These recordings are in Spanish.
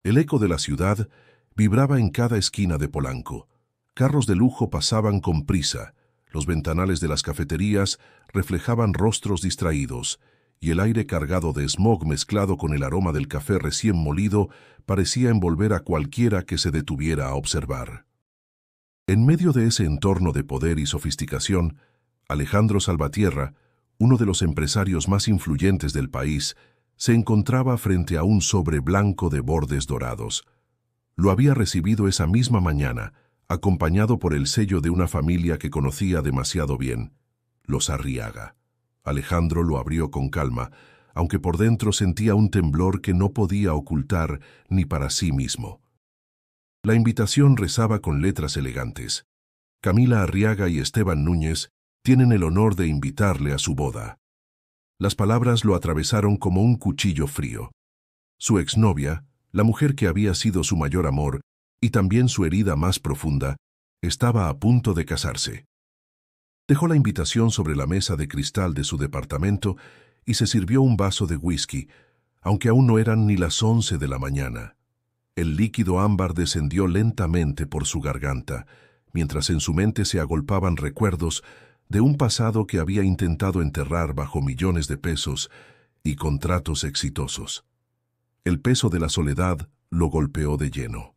El eco de la ciudad vibraba en cada esquina de Polanco. Carros de lujo pasaban con prisa, los ventanales de las cafeterías reflejaban rostros distraídos, y el aire cargado de smog mezclado con el aroma del café recién molido parecía envolver a cualquiera que se detuviera a observar. En medio de ese entorno de poder y sofisticación, Alejandro Salvatierra, uno de los empresarios más influyentes del país, se encontraba frente a un sobre blanco de bordes dorados. Lo había recibido esa misma mañana, acompañado por el sello de una familia que conocía demasiado bien, los Arriaga. Alejandro lo abrió con calma, aunque por dentro sentía un temblor que no podía ocultar ni para sí mismo. La invitación rezaba con letras elegantes. Camila Arriaga y Esteban Núñez tienen el honor de invitarle a su boda. Las palabras lo atravesaron como un cuchillo frío. Su exnovia, la mujer que había sido su mayor amor y también su herida más profunda, estaba a punto de casarse. Dejó la invitación sobre la mesa de cristal de su departamento y se sirvió un vaso de whisky, aunque aún no eran ni las 11 de la mañana. El líquido ámbar descendió lentamente por su garganta, mientras en su mente se agolpaban recuerdos de un pasado que había intentado enterrar bajo millones de pesos y contratos exitosos. El peso de la soledad lo golpeó de lleno.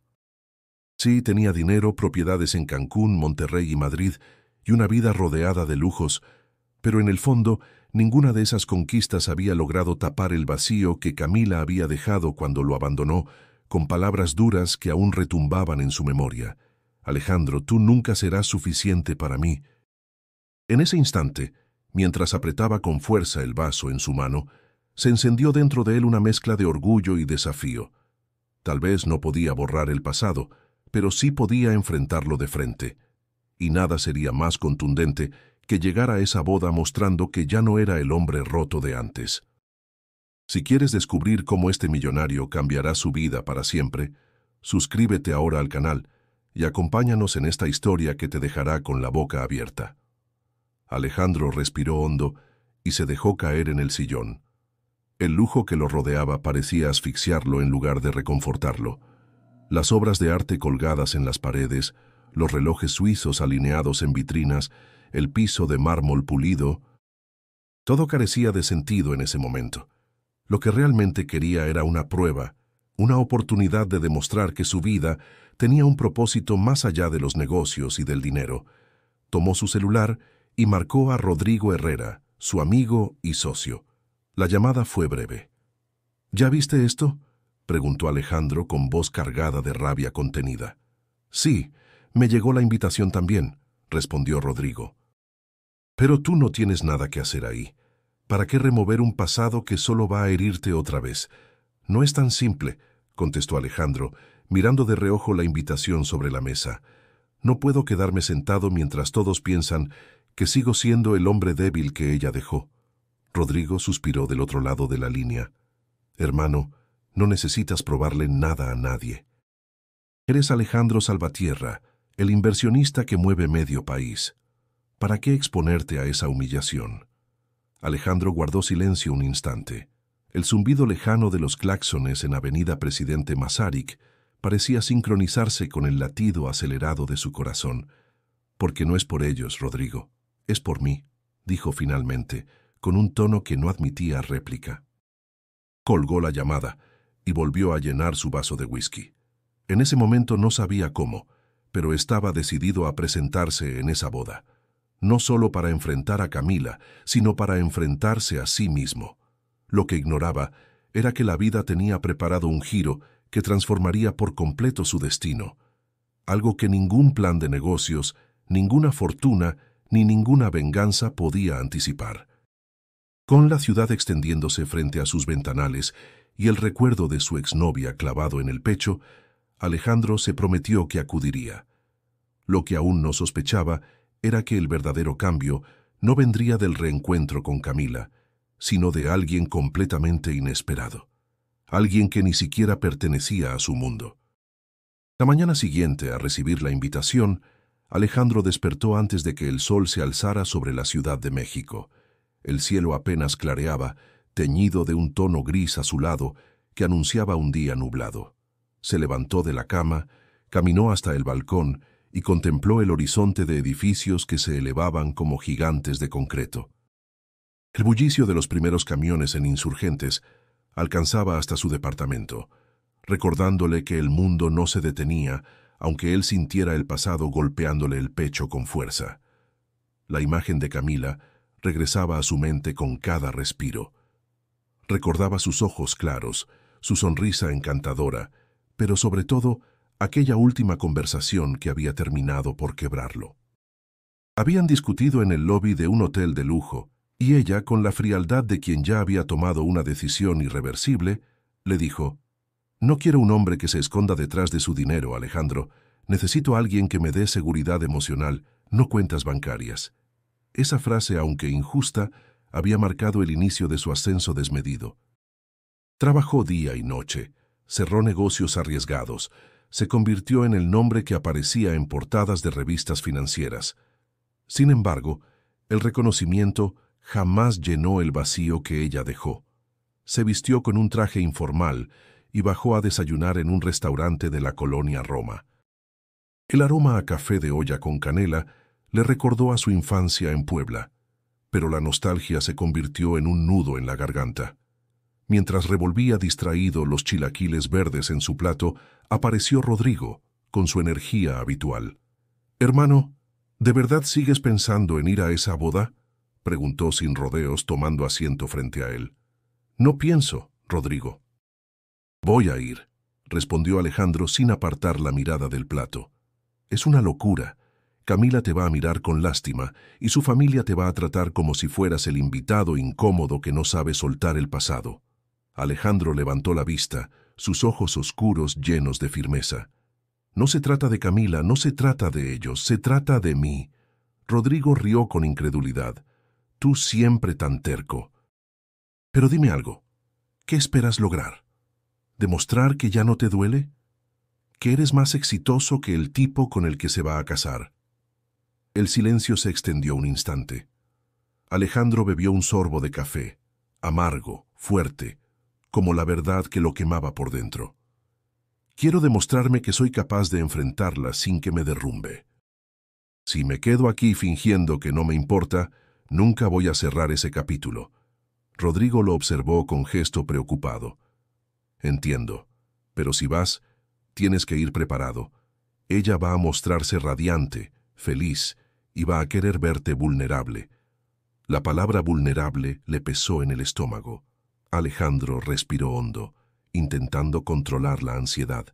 Sí, tenía dinero, propiedades en Cancún, Monterrey y Madrid, y una vida rodeada de lujos, pero en el fondo ninguna de esas conquistas había logrado tapar el vacío que Camila había dejado cuando lo abandonó, con palabras duras que aún retumbaban en su memoria. Alejandro, tú nunca serás suficiente para mí. En ese instante, mientras apretaba con fuerza el vaso en su mano, se encendió dentro de él una mezcla de orgullo y desafío. Tal vez no podía borrar el pasado, pero sí podía enfrentarlo de frente. Y nada sería más contundente que llegar a esa boda mostrando que ya no era el hombre roto de antes. Si quieres descubrir cómo este millonario cambiará su vida para siempre, suscríbete ahora al canal y acompáñanos en esta historia que te dejará con la boca abierta. Alejandro respiró hondo y se dejó caer en el sillón. El lujo que lo rodeaba parecía asfixiarlo en lugar de reconfortarlo. Las obras de arte colgadas en las paredes, los relojes suizos alineados en vitrinas, el piso de mármol pulido, todo carecía de sentido en ese momento. Lo que realmente quería era una prueba, una oportunidad de demostrar que su vida tenía un propósito más allá de los negocios y del dinero. Tomó su celular y marcó a Rodrigo Herrera, su amigo y socio. La llamada fue breve. ¿Ya viste esto?, preguntó Alejandro con voz cargada de rabia contenida. Sí, me llegó la invitación también, respondió Rodrigo. Pero tú no tienes nada que hacer ahí. ¿Para qué remover un pasado que solo va a herirte otra vez? No es tan simple, contestó Alejandro, mirando de reojo la invitación sobre la mesa. No puedo quedarme sentado mientras todos piensan que sigo siendo el hombre débil que ella dejó. Rodrigo suspiró del otro lado de la línea. Hermano, no necesitas probarle nada a nadie. Eres Alejandro Salvatierra, el inversionista que mueve medio país. ¿Para qué exponerte a esa humillación? Alejandro guardó silencio un instante. El zumbido lejano de los claxones en Avenida Presidente Masaryk parecía sincronizarse con el latido acelerado de su corazón. Porque no es por ellos, Rodrigo, es por mí, dijo finalmente, con un tono que no admitía réplica. Colgó la llamada y volvió a llenar su vaso de whisky. En ese momento no sabía cómo, pero estaba decidido a presentarse en esa boda. No solo para enfrentar a Camila, sino para enfrentarse a sí mismo. Lo que ignoraba era que la vida tenía preparado un giro que transformaría por completo su destino. Algo que ningún plan de negocios, ninguna fortuna, ni ninguna venganza podía anticipar. Con la ciudad extendiéndose frente a sus ventanales y el recuerdo de su exnovia clavado en el pecho, Alejandro se prometió que acudiría. Lo que aún no sospechaba era que el verdadero cambio no vendría del reencuentro con Camila, sino de alguien completamente inesperado, alguien que ni siquiera pertenecía a su mundo. La mañana siguiente, a recibir la invitación, Alejandro despertó antes de que el sol se alzara sobre la Ciudad de México. El cielo apenas clareaba, teñido de un tono gris azulado que anunciaba un día nublado. Se levantó de la cama, caminó hasta el balcón y contempló el horizonte de edificios que se elevaban como gigantes de concreto. El bullicio de los primeros camiones en Insurgentes alcanzaba hasta su departamento, recordándole que el mundo no se detenía, aunque él sintiera el pasado golpeándole el pecho con fuerza. La imagen de Camila regresaba a su mente con cada respiro. Recordaba sus ojos claros, su sonrisa encantadora, pero sobre todo aquella última conversación que había terminado por quebrarlo. Habían discutido en el lobby de un hotel de lujo, y ella, con la frialdad de quien ya había tomado una decisión irreversible, le dijo: «No quiero un hombre que se esconda detrás de su dinero, Alejandro. Necesito a alguien que me dé seguridad emocional, no cuentas bancarias». Esa frase, aunque injusta, había marcado el inicio de su ascenso desmedido. Trabajó día y noche, cerró negocios arriesgados, se convirtió en el nombre que aparecía en portadas de revistas financieras. Sin embargo, el reconocimiento jamás llenó el vacío que ella dejó. Se vistió con un traje informal y bajó a desayunar en un restaurante de la colonia Roma. El aroma a café de olla con canela le recordó a su infancia en Puebla, pero la nostalgia se convirtió en un nudo en la garganta. Mientras revolvía distraído los chilaquiles verdes en su plato, apareció Rodrigo, con su energía habitual. «Hermano, ¿de verdad sigues pensando en ir a esa boda?», preguntó sin rodeos, tomando asiento frente a él. «No pienso, Rodrigo». «Voy a ir», respondió Alejandro sin apartar la mirada del plato. «Es una locura. Camila te va a mirar con lástima y su familia te va a tratar como si fueras el invitado incómodo que no sabe soltar el pasado». Alejandro levantó la vista, sus ojos oscuros llenos de firmeza. «No se trata de Camila, no se trata de ellos, se trata de mí». Rodrigo rió con incredulidad. «Tú siempre tan terco». «Pero dime algo, ¿qué esperas lograr? ¿Demostrar que ya no te duele? ¿Que eres más exitoso que el tipo con el que se va a casar?». El silencio se extendió un instante. Alejandro bebió un sorbo de café, amargo, fuerte, como la verdad que lo quemaba por dentro. «Quiero demostrarme que soy capaz de enfrentarla sin que me derrumbe. Si me quedo aquí fingiendo que no me importa, nunca voy a cerrar ese capítulo». Rodrigo lo observó con gesto preocupado. «Entiendo, pero si vas, tienes que ir preparado. Ella va a mostrarse radiante, feliz, y va a querer verte vulnerable». La palabra vulnerable le pesó en el estómago. Alejandro respiró hondo, intentando controlar la ansiedad.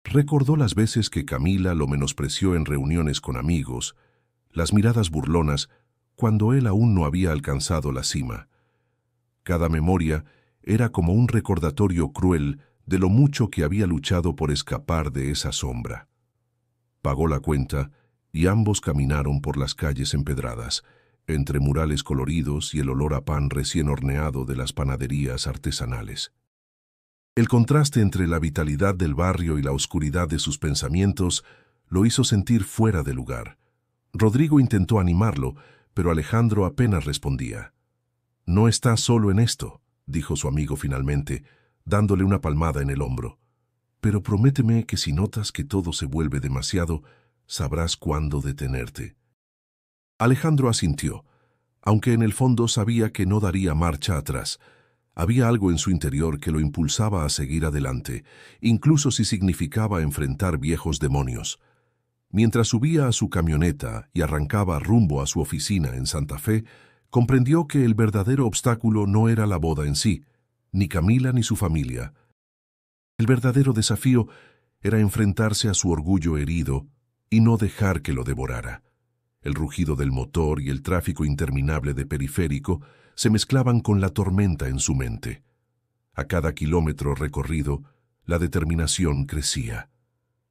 Recordó las veces que Camila lo menospreció en reuniones con amigos, las miradas burlonas, cuando él aún no había alcanzado la cima. Cada memoria era como un recordatorio cruel de lo mucho que había luchado por escapar de esa sombra. Pagó la cuenta y ambos caminaron por las calles empedradas, entre murales coloridos y el olor a pan recién horneado de las panaderías artesanales. El contraste entre la vitalidad del barrio y la oscuridad de sus pensamientos lo hizo sentir fuera de lugar. Rodrigo intentó animarlo, pero Alejandro apenas respondía. «No estás solo en esto», dijo su amigo finalmente, dándole una palmada en el hombro. «Pero prométeme que si notas que todo se vuelve demasiado, sabrás cuándo detenerte». Alejandro asintió, aunque en el fondo sabía que no daría marcha atrás. Había algo en su interior que lo impulsaba a seguir adelante, incluso si significaba enfrentar viejos demonios. Mientras subía a su camioneta y arrancaba rumbo a su oficina en Santa Fe, comprendió que el verdadero obstáculo no era la boda en sí, ni Camila ni su familia. El verdadero desafío era enfrentarse a su orgullo herido y no dejar que lo devorara. El rugido del motor y el tráfico interminable de periférico se mezclaban con la tormenta en su mente. A cada kilómetro recorrido, la determinación crecía.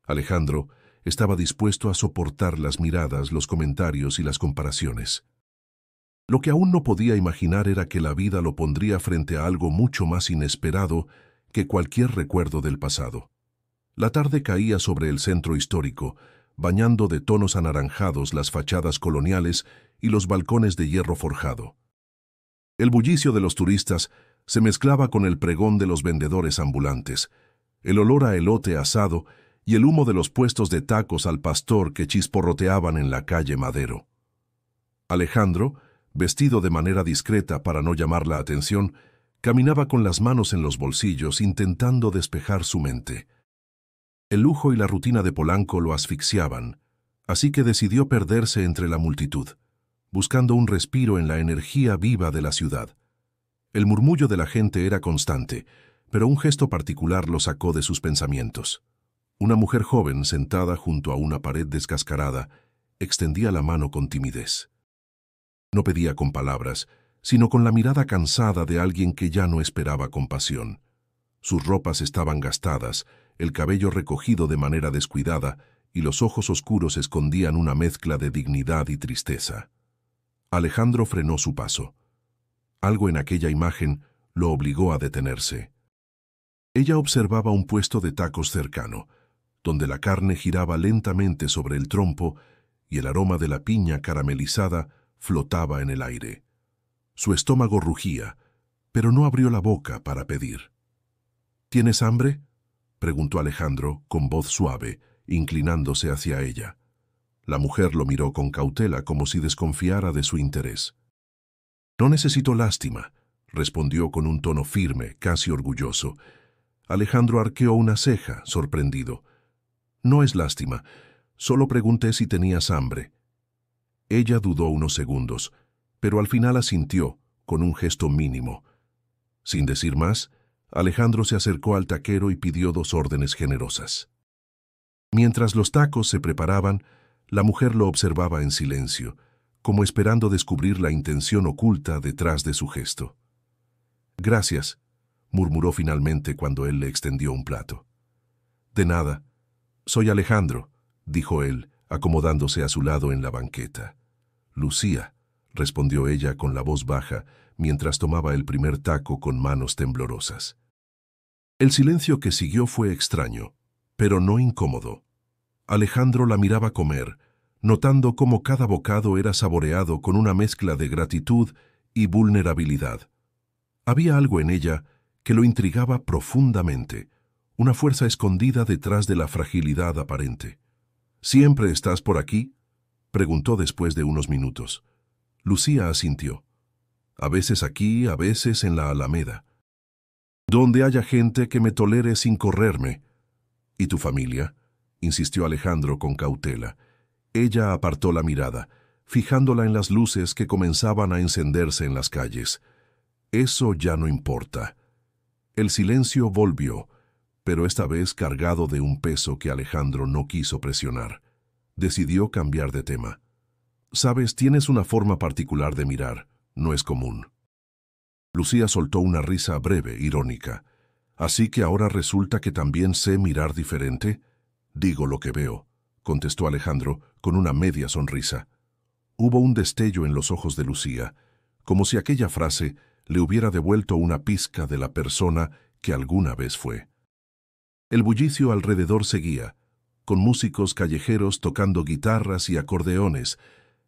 Alejandro estaba dispuesto a soportar las miradas, los comentarios y las comparaciones. Lo que aún no podía imaginar era que la vida lo pondría frente a algo mucho más inesperado que cualquier recuerdo del pasado. La tarde caía sobre el centro histórico, bañando de tonos anaranjados las fachadas coloniales y los balcones de hierro forjado. El bullicio de los turistas se mezclaba con el pregón de los vendedores ambulantes. el olor a elote asado y el humo de los puestos de tacos al pastor que chisporroteaban en la calle Madero. Alejandro, vestido de manera discreta para no llamar la atención, caminaba con las manos en los bolsillos intentando despejar su mente. El lujo y la rutina de Polanco lo asfixiaban, así que decidió perderse entre la multitud, buscando un respiro en la energía viva de la ciudad. El murmullo de la gente era constante, pero un gesto particular lo sacó de sus pensamientos. Una mujer joven sentada junto a una pared descascarada extendía la mano con timidez. No pedía con palabras, sino con la mirada cansada de alguien que ya no esperaba compasión. Sus ropas estaban gastadas, el cabello recogido de manera descuidada y los ojos oscuros escondían una mezcla de dignidad y tristeza. Alejandro frenó su paso. Algo en aquella imagen lo obligó a detenerse. Ella observaba un puesto de tacos cercano, donde la carne giraba lentamente sobre el trompo y el aroma de la piña caramelizada flotaba en el aire. Su estómago rugía, pero no abrió la boca para pedir. ¿Tienes hambre?, preguntó Alejandro con voz suave, inclinándose hacia ella. La mujer lo miró con cautela como si desconfiara de su interés. «No necesito lástima», respondió con un tono firme, casi orgulloso. Alejandro arqueó una ceja, sorprendido. «No es lástima, solo pregunté si tenías hambre». Ella dudó unos segundos, pero al final asintió, con un gesto mínimo. Sin decir más, Alejandro se acercó al taquero y pidió 2 órdenes generosas. Mientras los tacos se preparaban, la mujer lo observaba en silencio, como esperando descubrir la intención oculta detrás de su gesto. «Gracias», murmuró finalmente cuando él le extendió un plato. «De nada. Soy Alejandro», dijo él, acomodándose a su lado en la banqueta. «Lucía», respondió ella con la voz baja, mientras tomaba el primer taco con manos temblorosas. El silencio que siguió fue extraño, pero no incómodo. Alejandro la miraba comer, notando cómo cada bocado era saboreado con una mezcla de gratitud y vulnerabilidad. Había algo en ella que lo intrigaba profundamente, una fuerza escondida detrás de la fragilidad aparente. «¿Siempre estás por aquí?», preguntó después de unos minutos. Lucía asintió. «A veces aquí, a veces en la Alameda. Donde haya gente que me tolere sin correrme». «¿Y tu familia?», insistió Alejandro con cautela. Ella apartó la mirada, fijándola en las luces que comenzaban a encenderse en las calles. «Eso ya no importa». El silencio volvió, pero esta vez cargado de un peso que Alejandro no quiso presionar. Decidió cambiar de tema. «Sabes, tienes una forma particular de mirar, no es común». Lucía soltó una risa breve, irónica. «¿Así que ahora resulta que también sé mirar diferente?» «Digo lo que veo», contestó Alejandro con una media sonrisa. Hubo un destello en los ojos de Lucía, como si aquella frase le hubiera devuelto una pizca de la persona que alguna vez fue. El bullicio alrededor seguía, con músicos callejeros tocando guitarras y acordeones,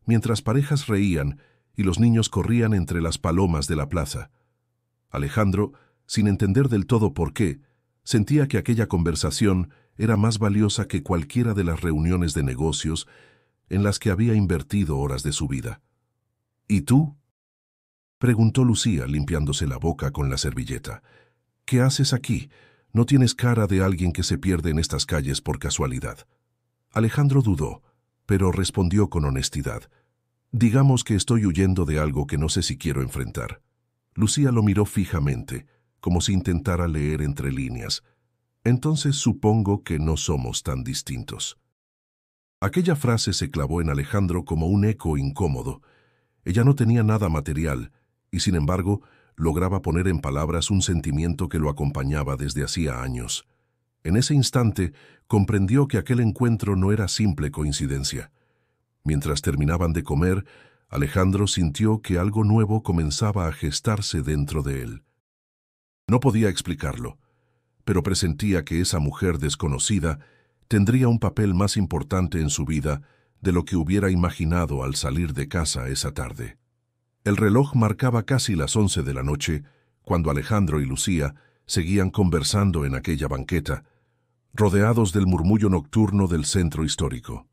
mientras parejas reían y los niños corrían entre las palomas de la plaza. Alejandro, sin entender del todo por qué, sentía que aquella conversación era más valiosa que cualquiera de las reuniones de negocios en las que había invertido horas de su vida. «¿Y tú?», preguntó Lucía, limpiándose la boca con la servilleta. «¿Qué haces aquí? No tienes cara de alguien que se pierde en estas calles por casualidad». Alejandro dudó, pero respondió con honestidad. «Digamos que estoy huyendo de algo que no sé si quiero enfrentar». Lucía lo miró fijamente, como si intentara leer entre líneas. «Entonces supongo que no somos tan distintos». Aquella frase se clavó en Alejandro como un eco incómodo. Ella no tenía nada material, y sin embargo, lograba poner en palabras un sentimiento que lo acompañaba desde hacía años. En ese instante, comprendió que aquel encuentro no era simple coincidencia. Mientras terminaban de comer, Alejandro sintió que algo nuevo comenzaba a gestarse dentro de él. No podía explicarlo, pero presentía que esa mujer desconocida tendría un papel más importante en su vida de lo que hubiera imaginado al salir de casa esa tarde. El reloj marcaba casi las 11 de la noche cuando Alejandro y Lucía Seguían conversando en aquella banqueta, rodeados del murmullo nocturno del centro histórico.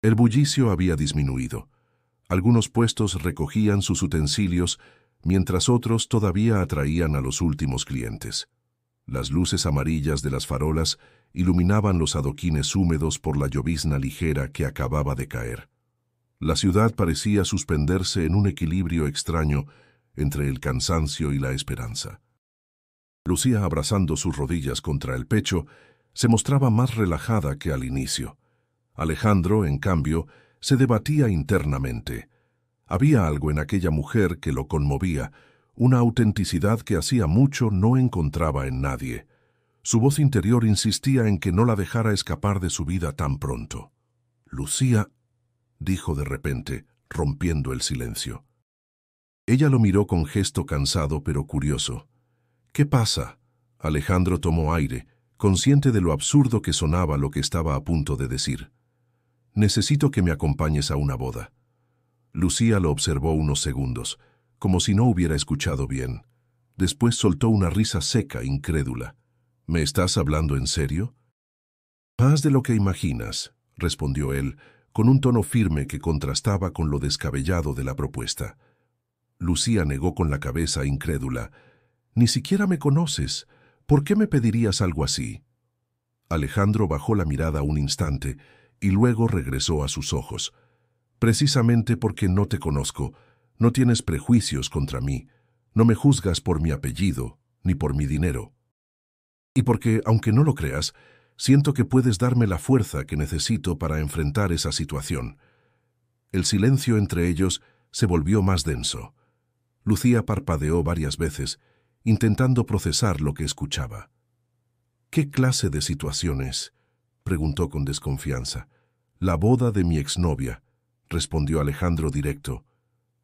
El bullicio había disminuido. Algunos puestos recogían sus utensilios, mientras otros todavía atraían a los últimos clientes. Las luces amarillas de las farolas iluminaban los adoquines húmedos por la llovizna ligera que acababa de caer. La ciudad parecía suspenderse en un equilibrio extraño entre el cansancio y la esperanza. Lucía, abrazando sus rodillas contra el pecho, se mostraba más relajada que al inicio. Alejandro, en cambio, se debatía internamente. Había algo en aquella mujer que lo conmovía, una autenticidad que hacía mucho no encontraba en nadie. Su voz interior insistía en que no la dejara escapar de su vida tan pronto. «Lucía», dijo de repente, rompiendo el silencio. Ella lo miró con gesto cansado pero curioso. «¿Qué pasa?» Alejandro tomó aire, consciente de lo absurdo que sonaba lo que estaba a punto de decir. «Necesito que me acompañes a una boda». Lucía lo observó unos segundos, como si no hubiera escuchado bien. Después soltó una risa seca, incrédula. «¿Me estás hablando en serio?» «Más de lo que imaginas», respondió él, con un tono firme que contrastaba con lo descabellado de la propuesta. Lucía negó con la cabeza, incrédula. «Ni siquiera me conoces. ¿Por qué me pedirías algo así?» Alejandro bajó la mirada un instante y luego regresó a sus ojos. «Precisamente porque no te conozco, no tienes prejuicios contra mí, no me juzgas por mi apellido ni por mi dinero. Y porque, aunque no lo creas, siento que puedes darme la fuerza que necesito para enfrentar esa situación». El silencio entre ellos se volvió más denso. Lucía parpadeó varias veces, intentando procesar lo que escuchaba. «¿Qué clase de situaciones?», preguntó con desconfianza. «La boda de mi exnovia», respondió Alejandro directo.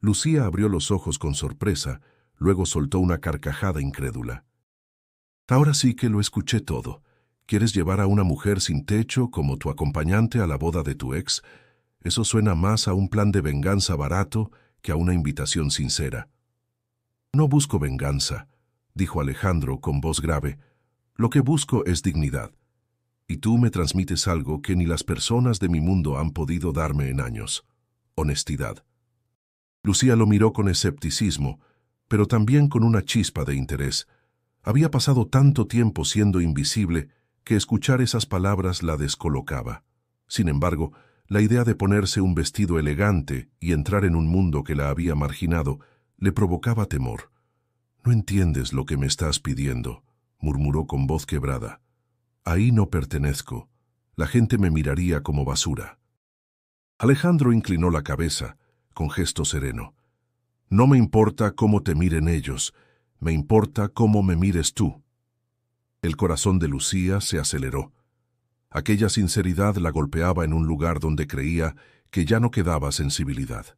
Lucía abrió los ojos con sorpresa, luego soltó una carcajada incrédula. «Ahora sí que lo escuché todo. ¿Quieres llevar a una mujer sin techo como tu acompañante a la boda de tu ex? Eso suena más a un plan de venganza barato que a una invitación sincera». «No busco venganza», dijo Alejandro con voz grave. «Lo que busco es dignidad. Y tú me transmites algo que ni las personas de mi mundo han podido darme en años: honestidad». Lucía lo miró con escepticismo, pero también con una chispa de interés. Había pasado tanto tiempo siendo invisible que escuchar esas palabras la descolocaba. Sin embargo, la idea de ponerse un vestido elegante y entrar en un mundo que la había marginado le provocaba temor. «No entiendes lo que me estás pidiendo», murmuró con voz quebrada. «Ahí no pertenezco. La gente me miraría como basura». Alejandro inclinó la cabeza, con gesto sereno. «No me importa cómo te miren ellos, me importa cómo me mires tú». El corazón de Lucía se aceleró. Aquella sinceridad la golpeaba en un lugar donde creía que ya no quedaba sensibilidad.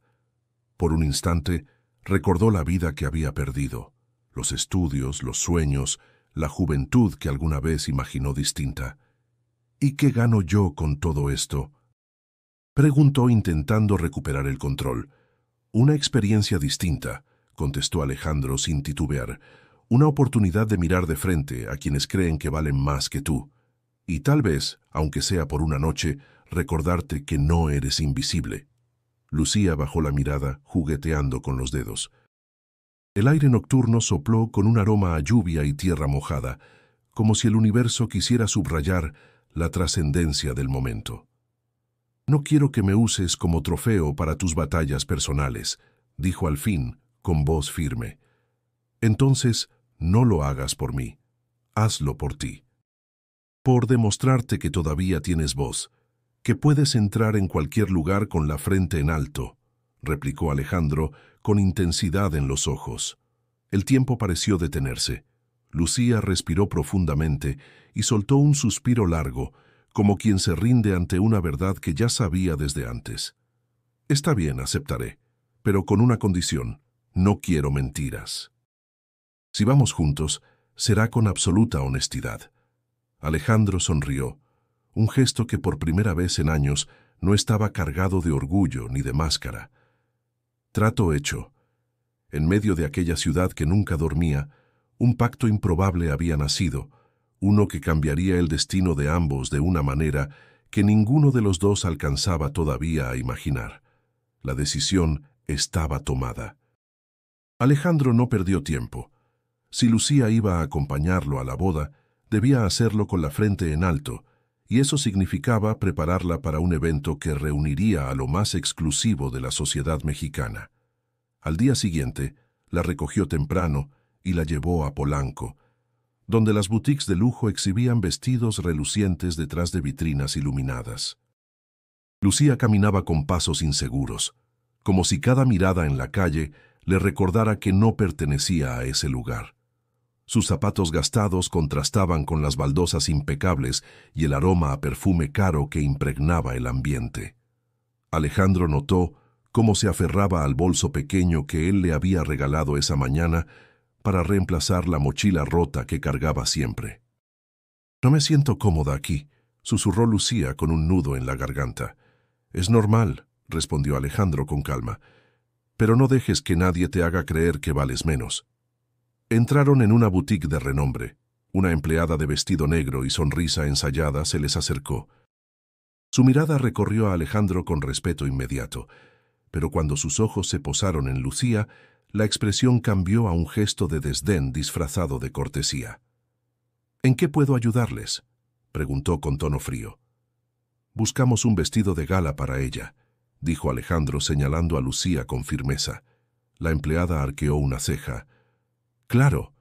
Por un instante, recordó la vida que había perdido, los estudios, los sueños, la juventud que alguna vez imaginó distinta. «¿Y qué gano yo con todo esto?», preguntó intentando recuperar el control. «Una experiencia distinta», contestó Alejandro sin titubear. «Una oportunidad de mirar de frente a quienes creen que valen más que tú. Y tal vez, aunque sea por una noche, recordarte que no eres invisible». Lucía bajó la mirada, jugueteando con los dedos. El aire nocturno sopló con un aroma a lluvia y tierra mojada, como si el universo quisiera subrayar la trascendencia del momento. «No quiero que me uses como trofeo para tus batallas personales», dijo al fin, con voz firme. «Entonces, no lo hagas por mí. Hazlo por ti. Por demostrarte que todavía tienes voz, que puedes entrar en cualquier lugar con la frente en alto», replicó Alejandro con intensidad en los ojos. El tiempo pareció detenerse. Lucía respiró profundamente y soltó un suspiro largo, como quien se rinde ante una verdad que ya sabía desde antes. «Está bien, aceptaré, pero con una condición: no quiero mentiras. Si vamos juntos, será con absoluta honestidad». Alejandro sonrió, un gesto que por primera vez en años no estaba cargado de orgullo ni de máscara. Trato hecho. En medio de aquella ciudad que nunca dormía, Un pacto improbable había nacido, uno que cambiaría el destino de ambos de una manera que ninguno de los dos alcanzaba todavía a imaginar. La decisión estaba tomada. Alejandro no perdió tiempo. Si Lucía iba a acompañarlo a la boda, debía hacerlo con la frente en alto, y eso significaba prepararla para un evento que reuniría a lo más exclusivo de la sociedad mexicana. Al día siguiente, la recogió temprano y la llevó a Polanco, donde las boutiques de lujo exhibían vestidos relucientes detrás de vitrinas iluminadas. Lucía caminaba con pasos inseguros, como si cada mirada en la calle le recordara que no pertenecía a ese lugar. Sus zapatos gastados contrastaban con las baldosas impecables y el aroma a perfume caro que impregnaba el ambiente. Alejandro notó cómo se aferraba al bolso pequeño que él le había regalado esa mañana para reemplazar la mochila rota que cargaba siempre. «No me siento cómoda aquí», susurró Lucía con un nudo en la garganta. «Es normal», respondió Alejandro con calma, «pero no dejes que nadie te haga creer que vales menos». Entraron en una boutique de renombre. Una empleada de vestido negro y sonrisa ensayada se les acercó. Su mirada recorrió a Alejandro con respeto inmediato, pero cuando sus ojos se posaron en Lucía, la expresión cambió a un gesto de desdén disfrazado de cortesía. «¿En qué puedo ayudarles?», preguntó con tono frío. «Buscamos un vestido de gala para ella», dijo Alejandro señalando a Lucía con firmeza. La empleada arqueó una ceja. «Claro»,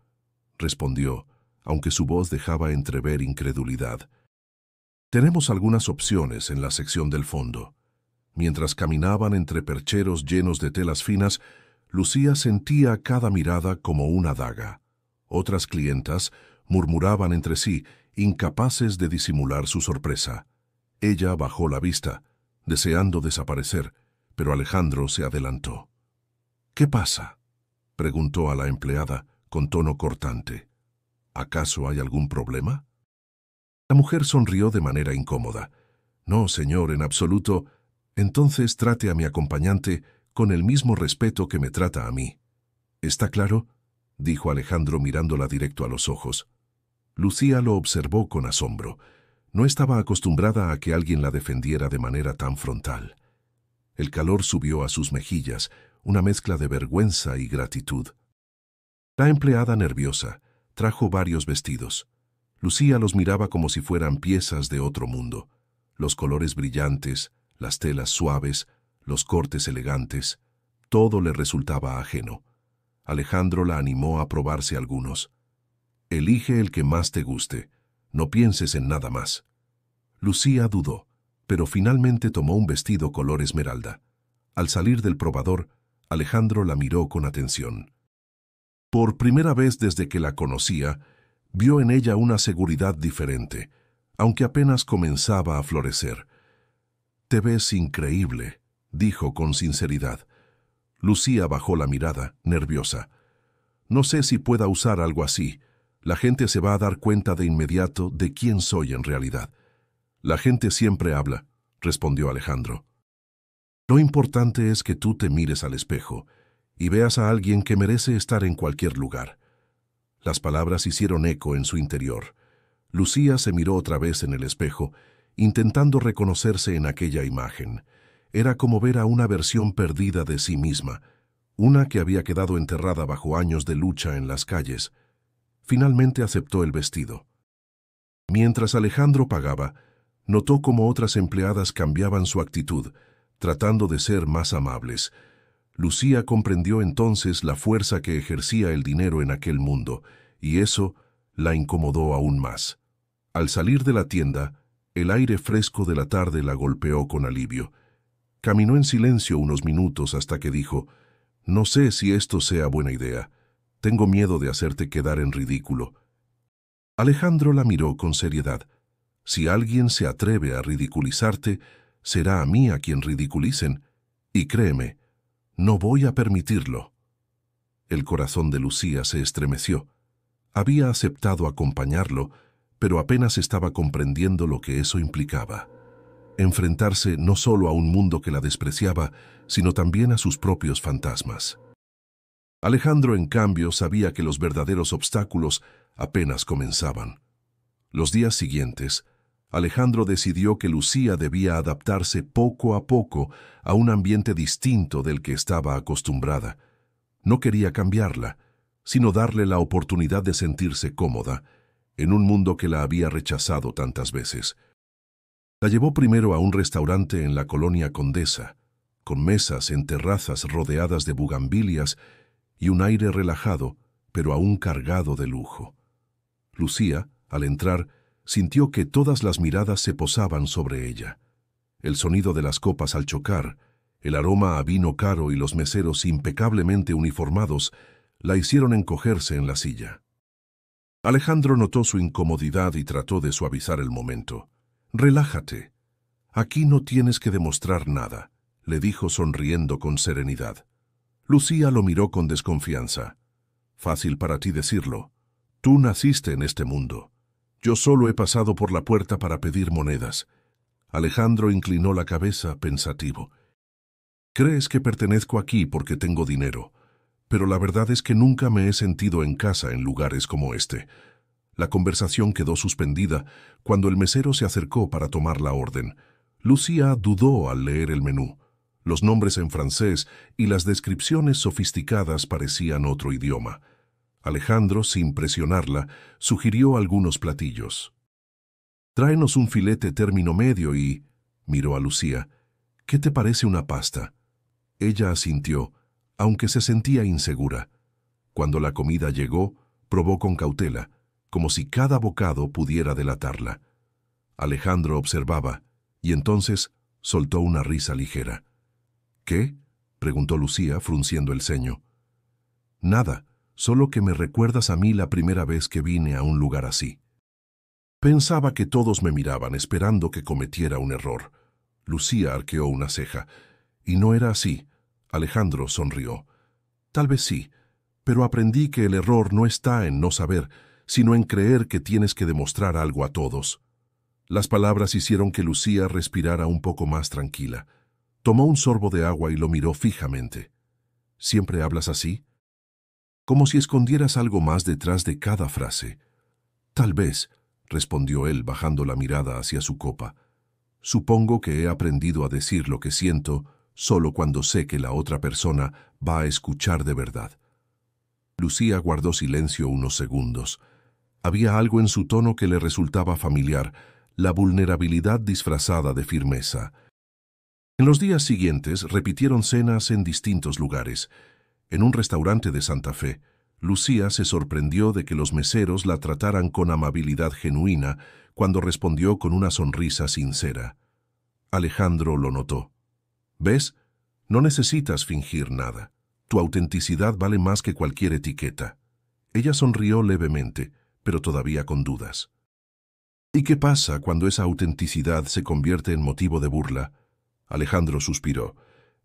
respondió, aunque su voz dejaba entrever incredulidad. «Tenemos algunas opciones en la sección del fondo». Mientras caminaban entre percheros llenos de telas finas, Lucía sentía cada mirada como una daga. Otras clientas murmuraban entre sí, incapaces de disimular su sorpresa. Ella bajó la vista, deseando desaparecer, pero Alejandro se adelantó. «¿Qué pasa?», preguntó a la empleada con tono cortante. «¿Acaso hay algún problema?». La mujer sonrió de manera incómoda. «No, señor, en absoluto. Entonces trate a mi acompañante con el mismo respeto que me trata a mí». «¿Está claro?», dijo Alejandro mirándola directo a los ojos. Lucía lo observó con asombro. No estaba acostumbrada a que alguien la defendiera de manera tan frontal. El calor subió a sus mejillas, una mezcla de vergüenza y gratitud. La empleada, nerviosa, trajo varios vestidos. Lucía los miraba como si fueran piezas de otro mundo. Los colores brillantes, las telas suaves, los cortes elegantes, todo le resultaba ajeno. Alejandro la animó a probarse algunos. «Elige el que más te guste. No pienses en nada más». Lucía dudó, pero finalmente tomó un vestido color esmeralda. Al salir del probador, Alejandro la miró con atención. Por primera vez desde que la conocía, vio en ella una seguridad diferente, aunque apenas comenzaba a florecer. «Te ves increíble», dijo con sinceridad. Lucía bajó la mirada, nerviosa. «No sé si pueda usar algo así. La gente se va a dar cuenta de inmediato de quién soy en realidad». «La gente siempre habla», respondió Alejandro. «Lo importante es que tú te mires al espejo y veas a alguien que merece estar en cualquier lugar». Las palabras hicieron eco en su interior. Lucía se miró otra vez en el espejo, intentando reconocerse en aquella imagen. Era como ver a una versión perdida de sí misma, una que había quedado enterrada bajo años de lucha en las calles. Finalmente aceptó el vestido. Mientras Alejandro pagaba, notó cómo otras empleadas cambiaban su actitud, tratando de ser más amables. Lucía comprendió entonces la fuerza que ejercía el dinero en aquel mundo, y eso la incomodó aún más. Al salir de la tienda, el aire fresco de la tarde la golpeó con alivio. Caminó en silencio unos minutos hasta que dijo: «No sé si esto sea buena idea. Tengo miedo de hacerte quedar en ridículo». Alejandro la miró con seriedad. «Si alguien se atreve a ridiculizarte, será a mí a quien ridiculicen. Y créeme, no voy a permitirlo». El corazón de Lucía se estremeció. Había aceptado acompañarlo, pero apenas estaba comprendiendo lo que eso implicaba. Enfrentarse no solo a un mundo que la despreciaba, sino también a sus propios fantasmas. Alejandro, en cambio, sabía que los verdaderos obstáculos apenas comenzaban. Los días siguientes, Alejandro decidió que Lucía debía adaptarse poco a poco a un ambiente distinto del que estaba acostumbrada. No quería cambiarla, sino darle la oportunidad de sentirse cómoda en un mundo que la había rechazado tantas veces. La llevó primero a un restaurante en la colonia Condesa, con mesas en terrazas rodeadas de bugambilias y un aire relajado, pero aún cargado de lujo. Lucía, al entrar, sintió que todas las miradas se posaban sobre ella. El sonido de las copas al chocar, el aroma a vino caro y los meseros impecablemente uniformados la hicieron encogerse en la silla. Alejandro notó su incomodidad y trató de suavizar el momento. «Relájate. Aquí no tienes que demostrar nada», le dijo sonriendo con serenidad. Lucía lo miró con desconfianza. «Fácil para ti decirlo. Tú naciste en este mundo. Yo solo he pasado por la puerta para pedir monedas». Alejandro inclinó la cabeza, pensativo. «Crees que pertenezco aquí porque tengo dinero, pero la verdad es que nunca me he sentido en casa en lugares como este». La conversación quedó suspendida cuando el mesero se acercó para tomar la orden. Lucía dudó al leer el menú. Los nombres en francés y las descripciones sofisticadas parecían otro idioma. Alejandro, sin presionarla, sugirió algunos platillos. «Tráenos un filete término medio y...» miró a Lucía. «¿Qué te parece una pasta?» Ella asintió, aunque se sentía insegura. Cuando la comida llegó, probó con cautela, como si cada bocado pudiera delatarla. Alejandro observaba, y entonces soltó una risa ligera. «¿Qué?», preguntó Lucía, frunciendo el ceño. «Nada, solo que me recuerdas a mí la primera vez que vine a un lugar así». Pensaba que todos me miraban, esperando que cometiera un error. Lucía arqueó una ceja. «Y no era así». Alejandro sonrió. «Tal vez sí, pero aprendí que el error no está en no saber, sino en creer que tienes que demostrar algo a todos». Las palabras hicieron que Lucía respirara un poco más tranquila. Tomó un sorbo de agua y lo miró fijamente. «¿Siempre hablas así?». Como si escondieras algo más detrás de cada frase. «Tal vez», respondió él bajando la mirada hacia su copa. «Supongo que he aprendido a decir lo que siento solo cuando sé que la otra persona va a escuchar de verdad». Lucía guardó silencio unos segundos. Había algo en su tono que le resultaba familiar, la vulnerabilidad disfrazada de firmeza. En los días siguientes repitieron cenas en distintos lugares. En un restaurante de Santa Fe, Lucía se sorprendió de que los meseros la trataran con amabilidad genuina cuando respondió con una sonrisa sincera. Alejandro lo notó. «¿Ves? No necesitas fingir nada. Tu autenticidad vale más que cualquier etiqueta». Ella sonrió levemente, pero todavía con dudas. «¿Y qué pasa cuando esa autenticidad se convierte en motivo de burla?». Alejandro suspiró.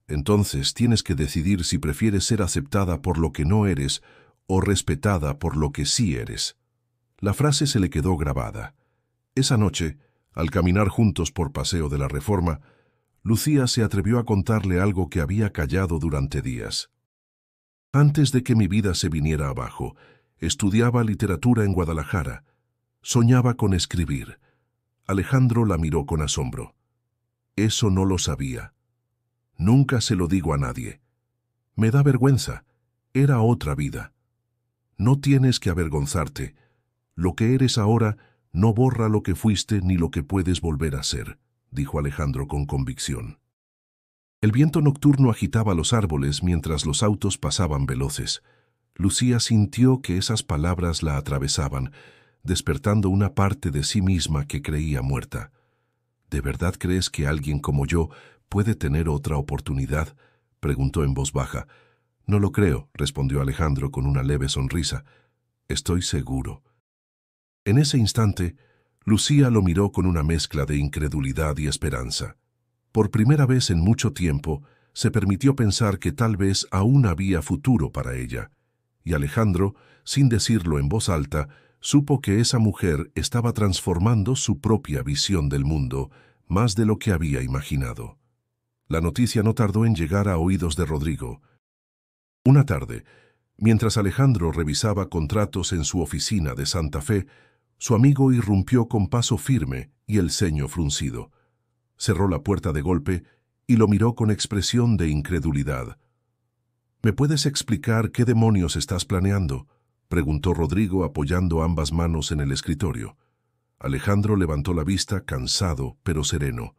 «Entonces tienes que decidir si prefieres ser aceptada por lo que no eres o respetada por lo que sí eres». La frase se le quedó grabada. Esa noche, al caminar juntos por Paseo de la Reforma, Lucía se atrevió a contarle algo que había callado durante días. «Antes de que mi vida se viniera abajo, estudiaba literatura en Guadalajara. Soñaba con escribir». Alejandro la miró con asombro. «Eso no lo sabía. Nunca se lo digo a nadie. Me da vergüenza. Era otra vida». «No tienes que avergonzarte. Lo que eres ahora no borra lo que fuiste ni lo que puedes volver a ser», dijo Alejandro con convicción. El viento nocturno agitaba los árboles mientras los autos pasaban veloces. Lucía sintió que esas palabras la atravesaban, despertando una parte de sí misma que creía muerta. «¿De verdad crees que alguien como yo puede tener otra oportunidad?», preguntó en voz baja. «No lo creo», respondió Alejandro con una leve sonrisa. «Estoy seguro». En ese instante, Lucía lo miró con una mezcla de incredulidad y esperanza. Por primera vez en mucho tiempo, se permitió pensar que tal vez aún había futuro para ella. Y Alejandro, sin decirlo en voz alta, supo que esa mujer estaba transformando su propia visión del mundo, más de lo que había imaginado. La noticia no tardó en llegar a oídos de Rodrigo. Una tarde, Mientras Alejandro revisaba contratos en su oficina de Santa Fe, su amigo irrumpió con paso firme y el ceño fruncido. Cerró la puerta de golpe y lo miró con expresión de incredulidad. «¿Me puedes explicar qué demonios estás planeando?», preguntó Rodrigo apoyando ambas manos en el escritorio. Alejandro levantó la vista, cansado pero sereno.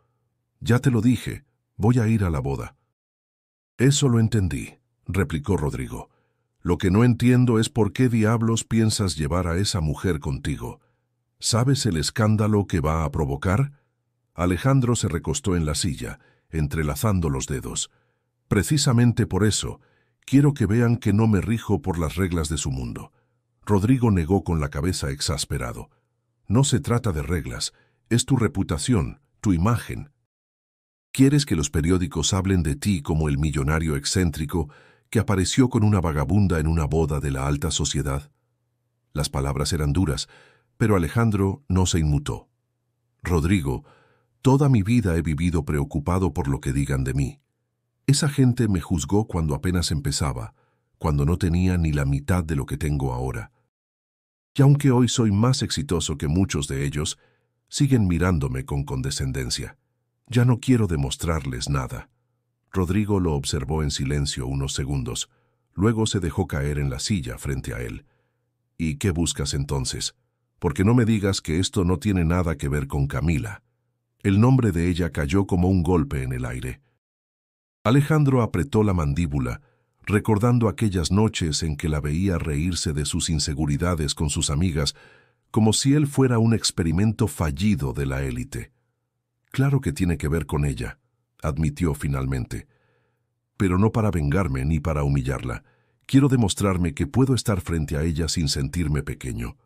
«Ya te lo dije, voy a ir a la boda». «Eso lo entendí», replicó Rodrigo. «Lo que no entiendo es por qué diablos piensas llevar a esa mujer contigo. ¿Sabes el escándalo que va a provocar?». Alejandro se recostó en la silla, entrelazando los dedos. «Precisamente por eso, quiero que vean que no me rijo por las reglas de su mundo». Rodrigo negó con la cabeza exasperado. «No se trata de reglas, es tu reputación, tu imagen. ¿Quieres que los periódicos hablen de ti como el millonario excéntrico que apareció con una vagabunda en una boda de la alta sociedad?». Las palabras eran duras, pero Alejandro no se inmutó. «Rodrigo, toda mi vida he vivido preocupado por lo que digan de mí. Esa gente me juzgó cuando apenas empezaba, cuando no tenía ni la mitad de lo que tengo ahora. Y aunque hoy soy más exitoso que muchos de ellos, siguen mirándome con condescendencia. Ya no quiero demostrarles nada». Rodrigo lo observó en silencio unos segundos. Luego se dejó caer en la silla frente a él. «¿Y qué buscas entonces? Porque no me digas que esto no tiene nada que ver con Camila». El nombre de ella cayó como un golpe en el aire. Alejandro apretó la mandíbula, recordando aquellas noches en que la veía reírse de sus inseguridades con sus amigas, como si él fuera un experimento fallido de la élite. «Claro que tiene que ver con ella», admitió finalmente. «Pero no para vengarme ni para humillarla. Quiero demostrarme que puedo estar frente a ella sin sentirme pequeño».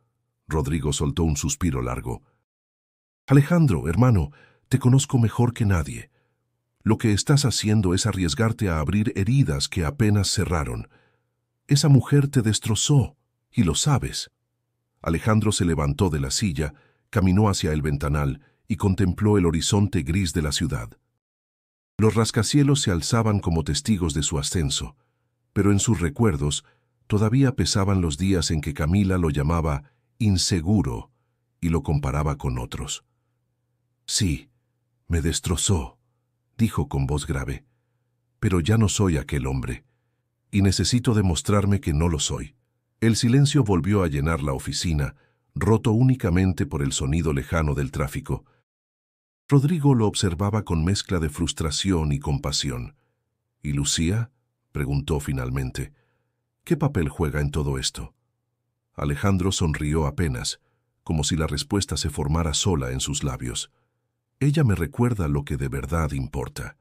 Rodrigo soltó un suspiro largo. «Alejandro, hermano, te conozco mejor que nadie. Lo que estás haciendo es arriesgarte a abrir heridas que apenas cerraron. Esa mujer te destrozó, y lo sabes». Alejandro se levantó de la silla, caminó hacia el ventanal y contempló el horizonte gris de la ciudad. Los rascacielos se alzaban como testigos de su ascenso, pero en sus recuerdos todavía pesaban los días en que Camila lo llamaba inseguro y lo comparaba con otros. «Sí, me destrozó», dijo con voz grave, «pero ya no soy aquel hombre, y necesito demostrarme que no lo soy». El silencio volvió a llenar la oficina, roto únicamente por el sonido lejano del tráfico. Rodrigo lo observaba con mezcla de frustración y compasión. «¿Y Lucía?», preguntó finalmente. «¿Qué papel juega en todo esto?». Alejandro sonrió apenas, como si la respuesta se formara sola en sus labios. «Ella me recuerda lo que de verdad importa.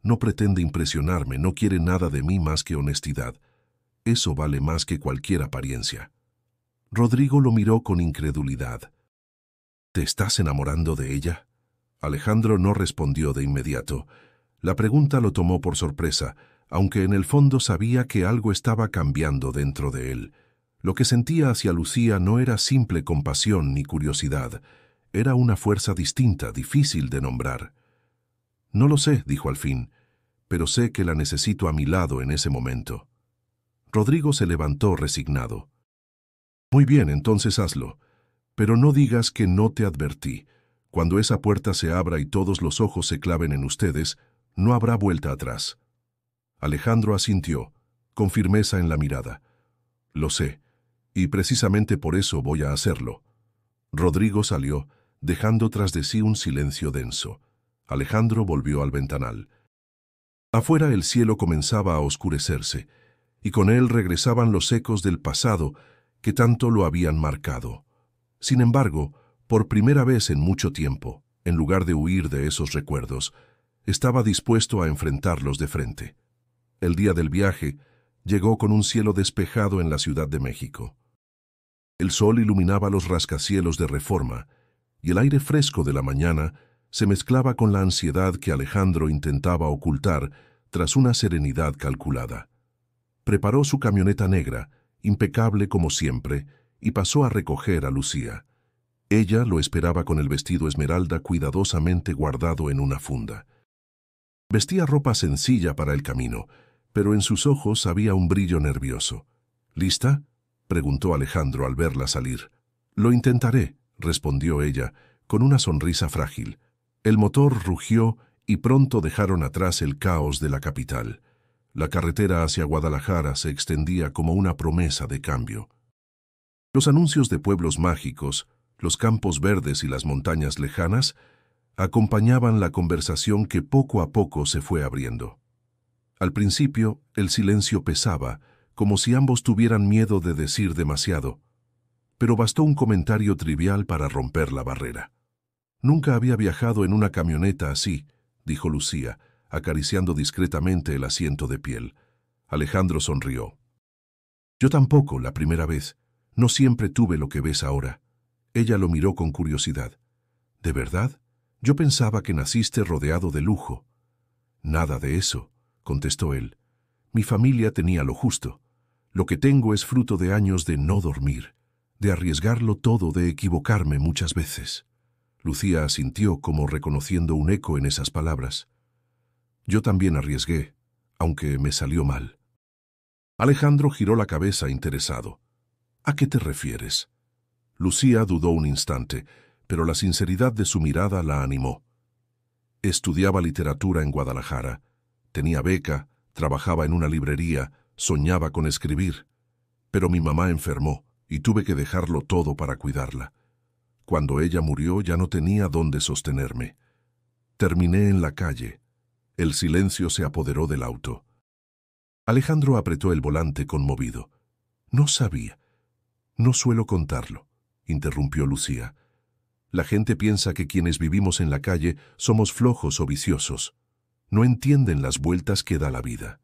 No pretende impresionarme, no quiere nada de mí más que honestidad. Eso vale más que cualquier apariencia». Rodrigo lo miró con incredulidad. «¿Te estás enamorando de ella?». Alejandro no respondió de inmediato. La pregunta lo tomó por sorpresa, aunque en el fondo sabía que algo estaba cambiando dentro de él. Lo que sentía hacia Lucía no era simple compasión ni curiosidad. Era una fuerza distinta, difícil de nombrar. «No lo sé», dijo al fin, «pero sé que la necesito a mi lado en ese momento». Rodrigo se levantó resignado. «Muy bien, entonces hazlo. Pero no digas que no te advertí. Cuando esa puerta se abra y todos los ojos se claven en ustedes, no habrá vuelta atrás». Alejandro asintió, con firmeza en la mirada. «Lo sé, y precisamente por eso voy a hacerlo». Rodrigo salió, dejando tras de sí un silencio denso. Alejandro volvió al ventanal. Afuera el cielo comenzaba a oscurecerse, y con él regresaban los ecos del pasado que tanto lo habían marcado. Sin embargo, por primera vez en mucho tiempo, en lugar de huir de esos recuerdos, estaba dispuesto a enfrentarlos de frente. El día del viaje llegó con un cielo despejado en la Ciudad de México. El sol iluminaba los rascacielos de Reforma, y el aire fresco de la mañana se mezclaba con la ansiedad que Alejandro intentaba ocultar tras una serenidad calculada. Preparó su camioneta negra, impecable como siempre, y pasó a recoger a Lucía. Ella lo esperaba con el vestido esmeralda cuidadosamente guardado en una funda. Vestía ropa sencilla para el camino, pero en sus ojos había un brillo nervioso. ¿Lista?, preguntó Alejandro al verla salir. Lo intentaré, respondió ella, con una sonrisa frágil. El motor rugió y pronto dejaron atrás el caos de la capital. La carretera hacia Guadalajara se extendía como una promesa de cambio. Los anuncios de pueblos mágicos, los campos verdes y las montañas lejanas acompañaban la conversación que poco a poco se fue abriendo. Al principio, el silencio pesaba, como si ambos tuvieran miedo de decir demasiado, pero bastó un comentario trivial para romper la barrera. «Nunca había viajado en una camioneta así», dijo Lucía, acariciando discretamente el asiento de piel. Alejandro sonrió. «Yo tampoco, la primera vez. No siempre tuve lo que ves ahora». Ella lo miró con curiosidad. «¿De verdad? Yo pensaba que naciste rodeado de lujo». «Nada de eso», contestó él. «Mi familia tenía lo justo. Lo que tengo es fruto de años de no dormir, de arriesgarlo todo, de equivocarme muchas veces». Lucía asintió como reconociendo un eco en esas palabras. «Yo también arriesgué, aunque me salió mal». Alejandro giró la cabeza interesado. «¿A qué te refieres?». Lucía dudó un instante, pero la sinceridad de su mirada la animó. Estudiaba literatura en Guadalajara, tenía beca, trabajaba en una librería, soñaba con escribir. Pero mi mamá enfermó y tuve que dejarlo todo para cuidarla. Cuando ella murió ya no tenía dónde sostenerme. Terminé en la calle. El silencio se apoderó del auto. Alejandro apretó el volante conmovido. «No sabía. No suelo contarlo», interrumpió Lucía. «La gente piensa que quienes vivimos en la calle somos flojos o viciosos. No entienden las vueltas que da la vida».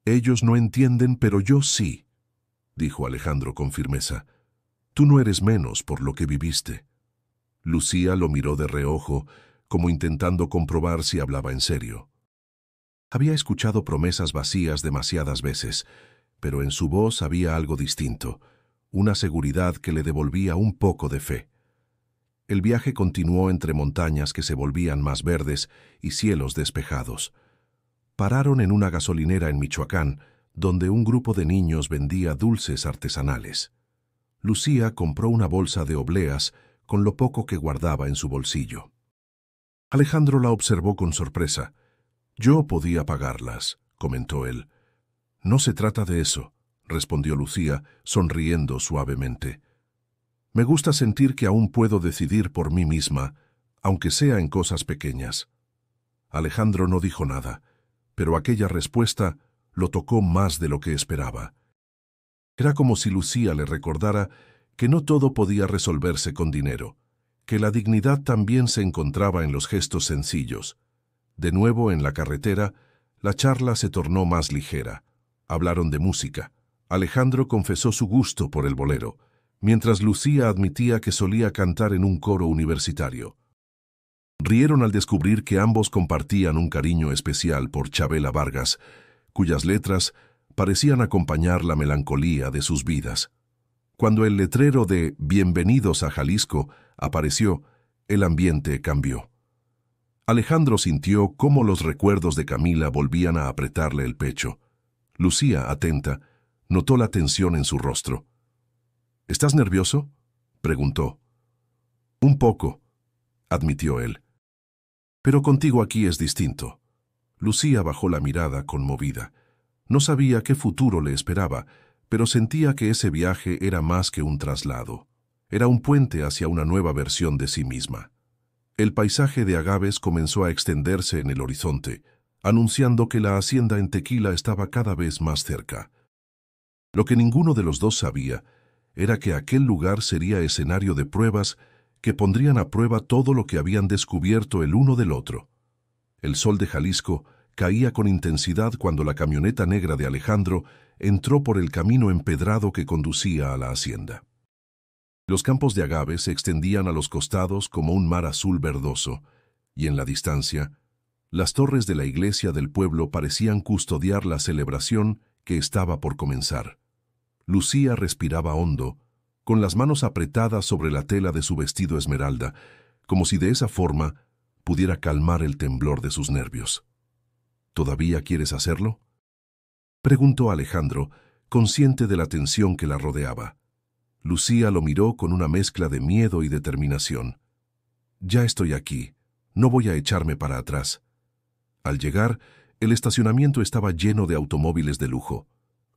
«Ellos no entienden, pero yo sí», dijo Alejandro con firmeza. «Tú no eres menos por lo que viviste». Lucía lo miró de reojo, como intentando comprobar si hablaba en serio. Había escuchado promesas vacías demasiadas veces, pero en su voz había algo distinto, una seguridad que le devolvía un poco de fe. El viaje continuó entre montañas que se volvían más verdes y cielos despejados. Pararon en una gasolinera en Michoacán, donde un grupo de niños vendía dulces artesanales. Lucía compró una bolsa de obleas con lo poco que guardaba en su bolsillo. Alejandro la observó con sorpresa. «Yo podía pagarlas», comentó él. «No se trata de eso», respondió Lucía, sonriendo suavemente. «Me gusta sentir que aún puedo decidir por mí misma, aunque sea en cosas pequeñas». Alejandro no dijo nada, pero aquella respuesta lo tocó más de lo que esperaba. Era como si Lucía le recordara que no todo podía resolverse con dinero, que la dignidad también se encontraba en los gestos sencillos. De nuevo en la carretera, la charla se tornó más ligera. Hablaron de música. Alejandro confesó su gusto por el bolero, mientras Lucía admitía que solía cantar en un coro universitario. Rieron al descubrir que ambos compartían un cariño especial por Chabela Vargas, cuyas letras parecían acompañar la melancolía de sus vidas. Cuando el letrero de «Bienvenidos a Jalisco» apareció, el ambiente cambió. Alejandro sintió cómo los recuerdos de Camila volvían a apretarle el pecho. Lucía, atenta, notó la tensión en su rostro. «¿Estás nervioso?», preguntó. «Un poco», admitió él. «Pero contigo aquí es distinto». Lucía bajó la mirada conmovida. No sabía qué futuro le esperaba, pero sentía que ese viaje era más que un traslado. Era un puente hacia una nueva versión de sí misma. El paisaje de agaves comenzó a extenderse en el horizonte, anunciando que la hacienda en Tequila estaba cada vez más cerca. Lo que ninguno de los dos sabía era que aquel lugar sería escenario de pruebas que pondrían a prueba todo lo que habían descubierto el uno del otro. El sol de Jalisco caía con intensidad cuando la camioneta negra de Alejandro entró por el camino empedrado que conducía a la hacienda. Los campos de agaves se extendían a los costados como un mar azul verdoso, y en la distancia, las torres de la iglesia del pueblo parecían custodiar la celebración que estaba por comenzar. Lucía respiraba hondo, con las manos apretadas sobre la tela de su vestido esmeralda, como si de esa forma pudiera calmar el temblor de sus nervios. «¿Todavía quieres hacerlo?», preguntó Alejandro, consciente de la tensión que la rodeaba. Lucía lo miró con una mezcla de miedo y determinación. «Ya estoy aquí. No voy a echarme para atrás». Al llegar, el estacionamiento estaba lleno de automóviles de lujo.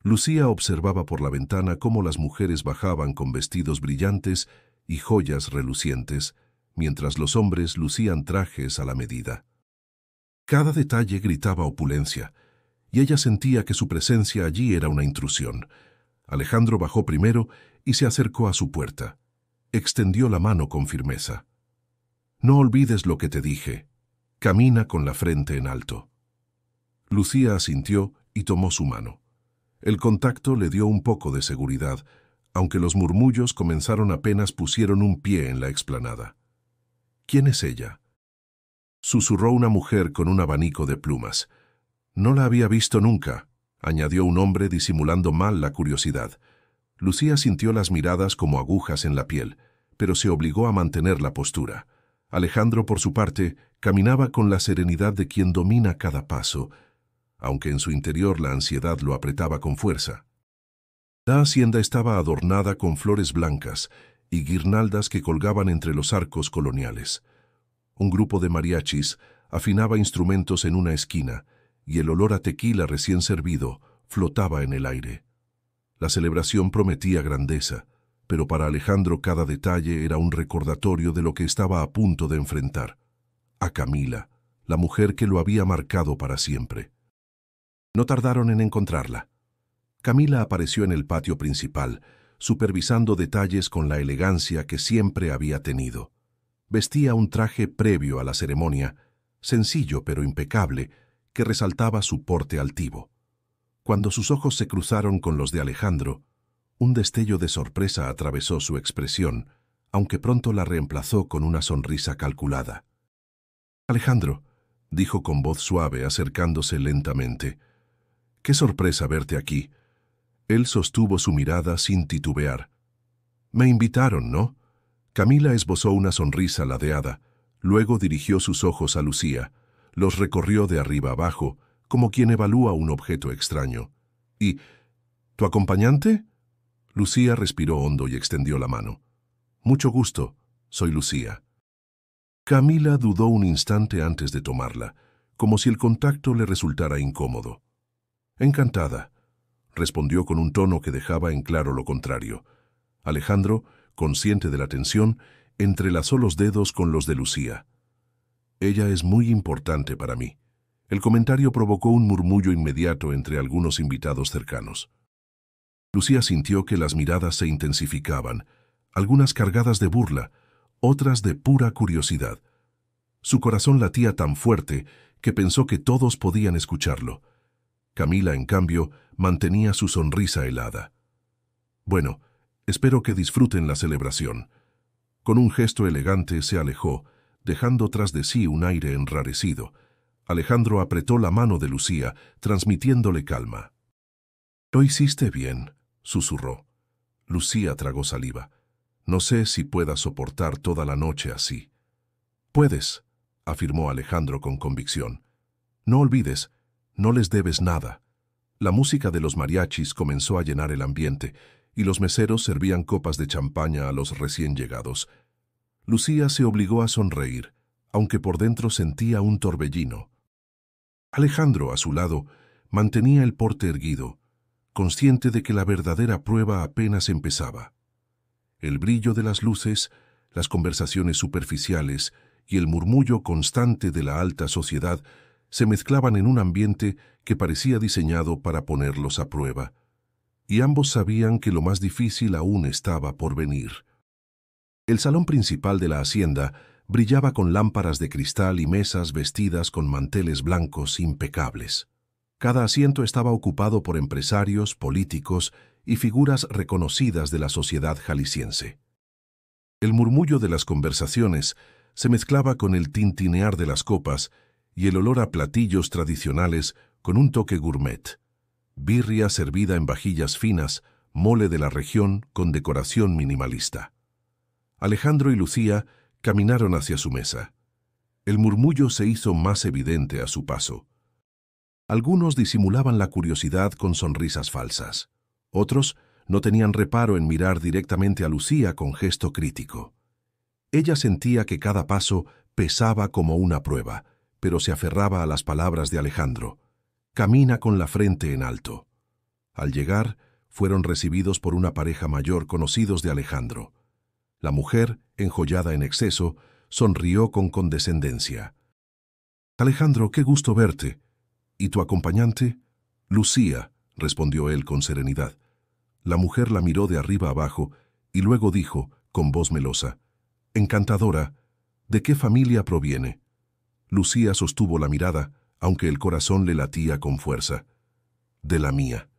Lucía observaba por la ventana cómo las mujeres bajaban con vestidos brillantes y joyas relucientes, mientras los hombres lucían trajes a la medida. Cada detalle gritaba opulencia, y ella sentía que su presencia allí era una intrusión. Alejandro bajó primero y se acercó a su puerta. Extendió la mano con firmeza. «No olvides lo que te dije. Camina con la frente en alto». Lucía asintió y tomó su mano. El contacto le dio un poco de seguridad, aunque los murmullos comenzaron apenas pusieron un pie en la explanada. «¿Quién es ella?», susurró una mujer con un abanico de plumas. «No la había visto nunca», añadió un hombre disimulando mal la curiosidad. Lucía sintió las miradas como agujas en la piel, pero se obligó a mantener la postura. Alejandro, por su parte, caminaba con la serenidad de quien domina cada paso, aunque en su interior la ansiedad lo apretaba con fuerza. La hacienda estaba adornada con flores blancas y guirnaldas que colgaban entre los arcos coloniales. Un grupo de mariachis afinaba instrumentos en una esquina, y el olor a tequila recién servido flotaba en el aire. La celebración prometía grandeza, pero para Alejandro cada detalle era un recordatorio de lo que estaba a punto de enfrentar. A Camila, la mujer que lo había marcado para siempre. No tardaron en encontrarla. Camila apareció en el patio principal, supervisando detalles con la elegancia que siempre había tenido. Vestía un traje previo a la ceremonia, sencillo pero impecable, que resaltaba su porte altivo. Cuando sus ojos se cruzaron con los de Alejandro, un destello de sorpresa atravesó su expresión, aunque pronto la reemplazó con una sonrisa calculada. «Alejandro», dijo con voz suave acercándose lentamente, «qué sorpresa verte aquí». Él sostuvo su mirada sin titubear. «Me invitaron, ¿no?». Camila esbozó una sonrisa ladeada, luego dirigió sus ojos a Lucía, los recorrió de arriba abajo, como quien evalúa un objeto extraño. «¿Y tu acompañante?». Lucía respiró hondo y extendió la mano. «Mucho gusto, soy Lucía». Camila dudó un instante antes de tomarla, como si el contacto le resultara incómodo. «Encantada», respondió con un tono que dejaba en claro lo contrario. Alejandro, consciente de la tensión, entrelazó los dedos con los de Lucía. «Ella es muy importante para mí». El comentario provocó un murmullo inmediato entre algunos invitados cercanos. Lucía sintió que las miradas se intensificaban, algunas cargadas de burla, otras de pura curiosidad. Su corazón latía tan fuerte que pensó que todos podían escucharlo. Camila, en cambio, mantenía su sonrisa helada. «Bueno, espero que disfruten la celebración». Con un gesto elegante se alejó, dejando tras de sí un aire enrarecido. Alejandro apretó la mano de Lucía, transmitiéndole calma. «Lo hiciste bien», susurró. Lucía tragó saliva. «No sé si pueda soportar toda la noche así». «Puedes», afirmó Alejandro con convicción. «No olvides, no les debes nada». La música de los mariachis comenzó a llenar el ambiente, y los meseros servían copas de champaña a los recién llegados. Lucía se obligó a sonreír, aunque por dentro sentía un torbellino. Alejandro, a su lado, mantenía el porte erguido, consciente de que la verdadera prueba apenas empezaba. El brillo de las luces, las conversaciones superficiales y el murmullo constante de la alta sociedad se mezclaban en un ambiente que parecía diseñado para ponerlos a prueba, y ambos sabían que lo más difícil aún estaba por venir. El salón principal de la hacienda brillaba con lámparas de cristal y mesas vestidas con manteles blancos impecables. Cada asiento estaba ocupado por empresarios, políticos y figuras reconocidas de la sociedad jalisciense. El murmullo de las conversaciones se mezclaba con el tintinear de las copas y el olor a platillos tradicionales con un toque gourmet. Birria servida en vajillas finas, mole de la región con decoración minimalista. Alejandro y Lucía caminaron hacia su mesa. El murmullo se hizo más evidente a su paso. Algunos disimulaban la curiosidad con sonrisas falsas. Otros no tenían reparo en mirar directamente a Lucía con gesto crítico. Ella sentía que cada paso pesaba como una prueba, pero se aferraba a las palabras de Alejandro. Camina con la frente en alto. Al llegar, fueron recibidos por una pareja mayor conocidos de Alejandro. La mujer, enjollada en exceso, sonrió con condescendencia. «Alejandro, qué gusto verte. ¿Y tu acompañante?» «Lucía», respondió él con serenidad. La mujer la miró de arriba abajo y luego dijo, con voz melosa, «Encantadora, ¿de qué familia proviene?» Lucía sostuvo la mirada, aunque el corazón le latía con fuerza. «De la mía.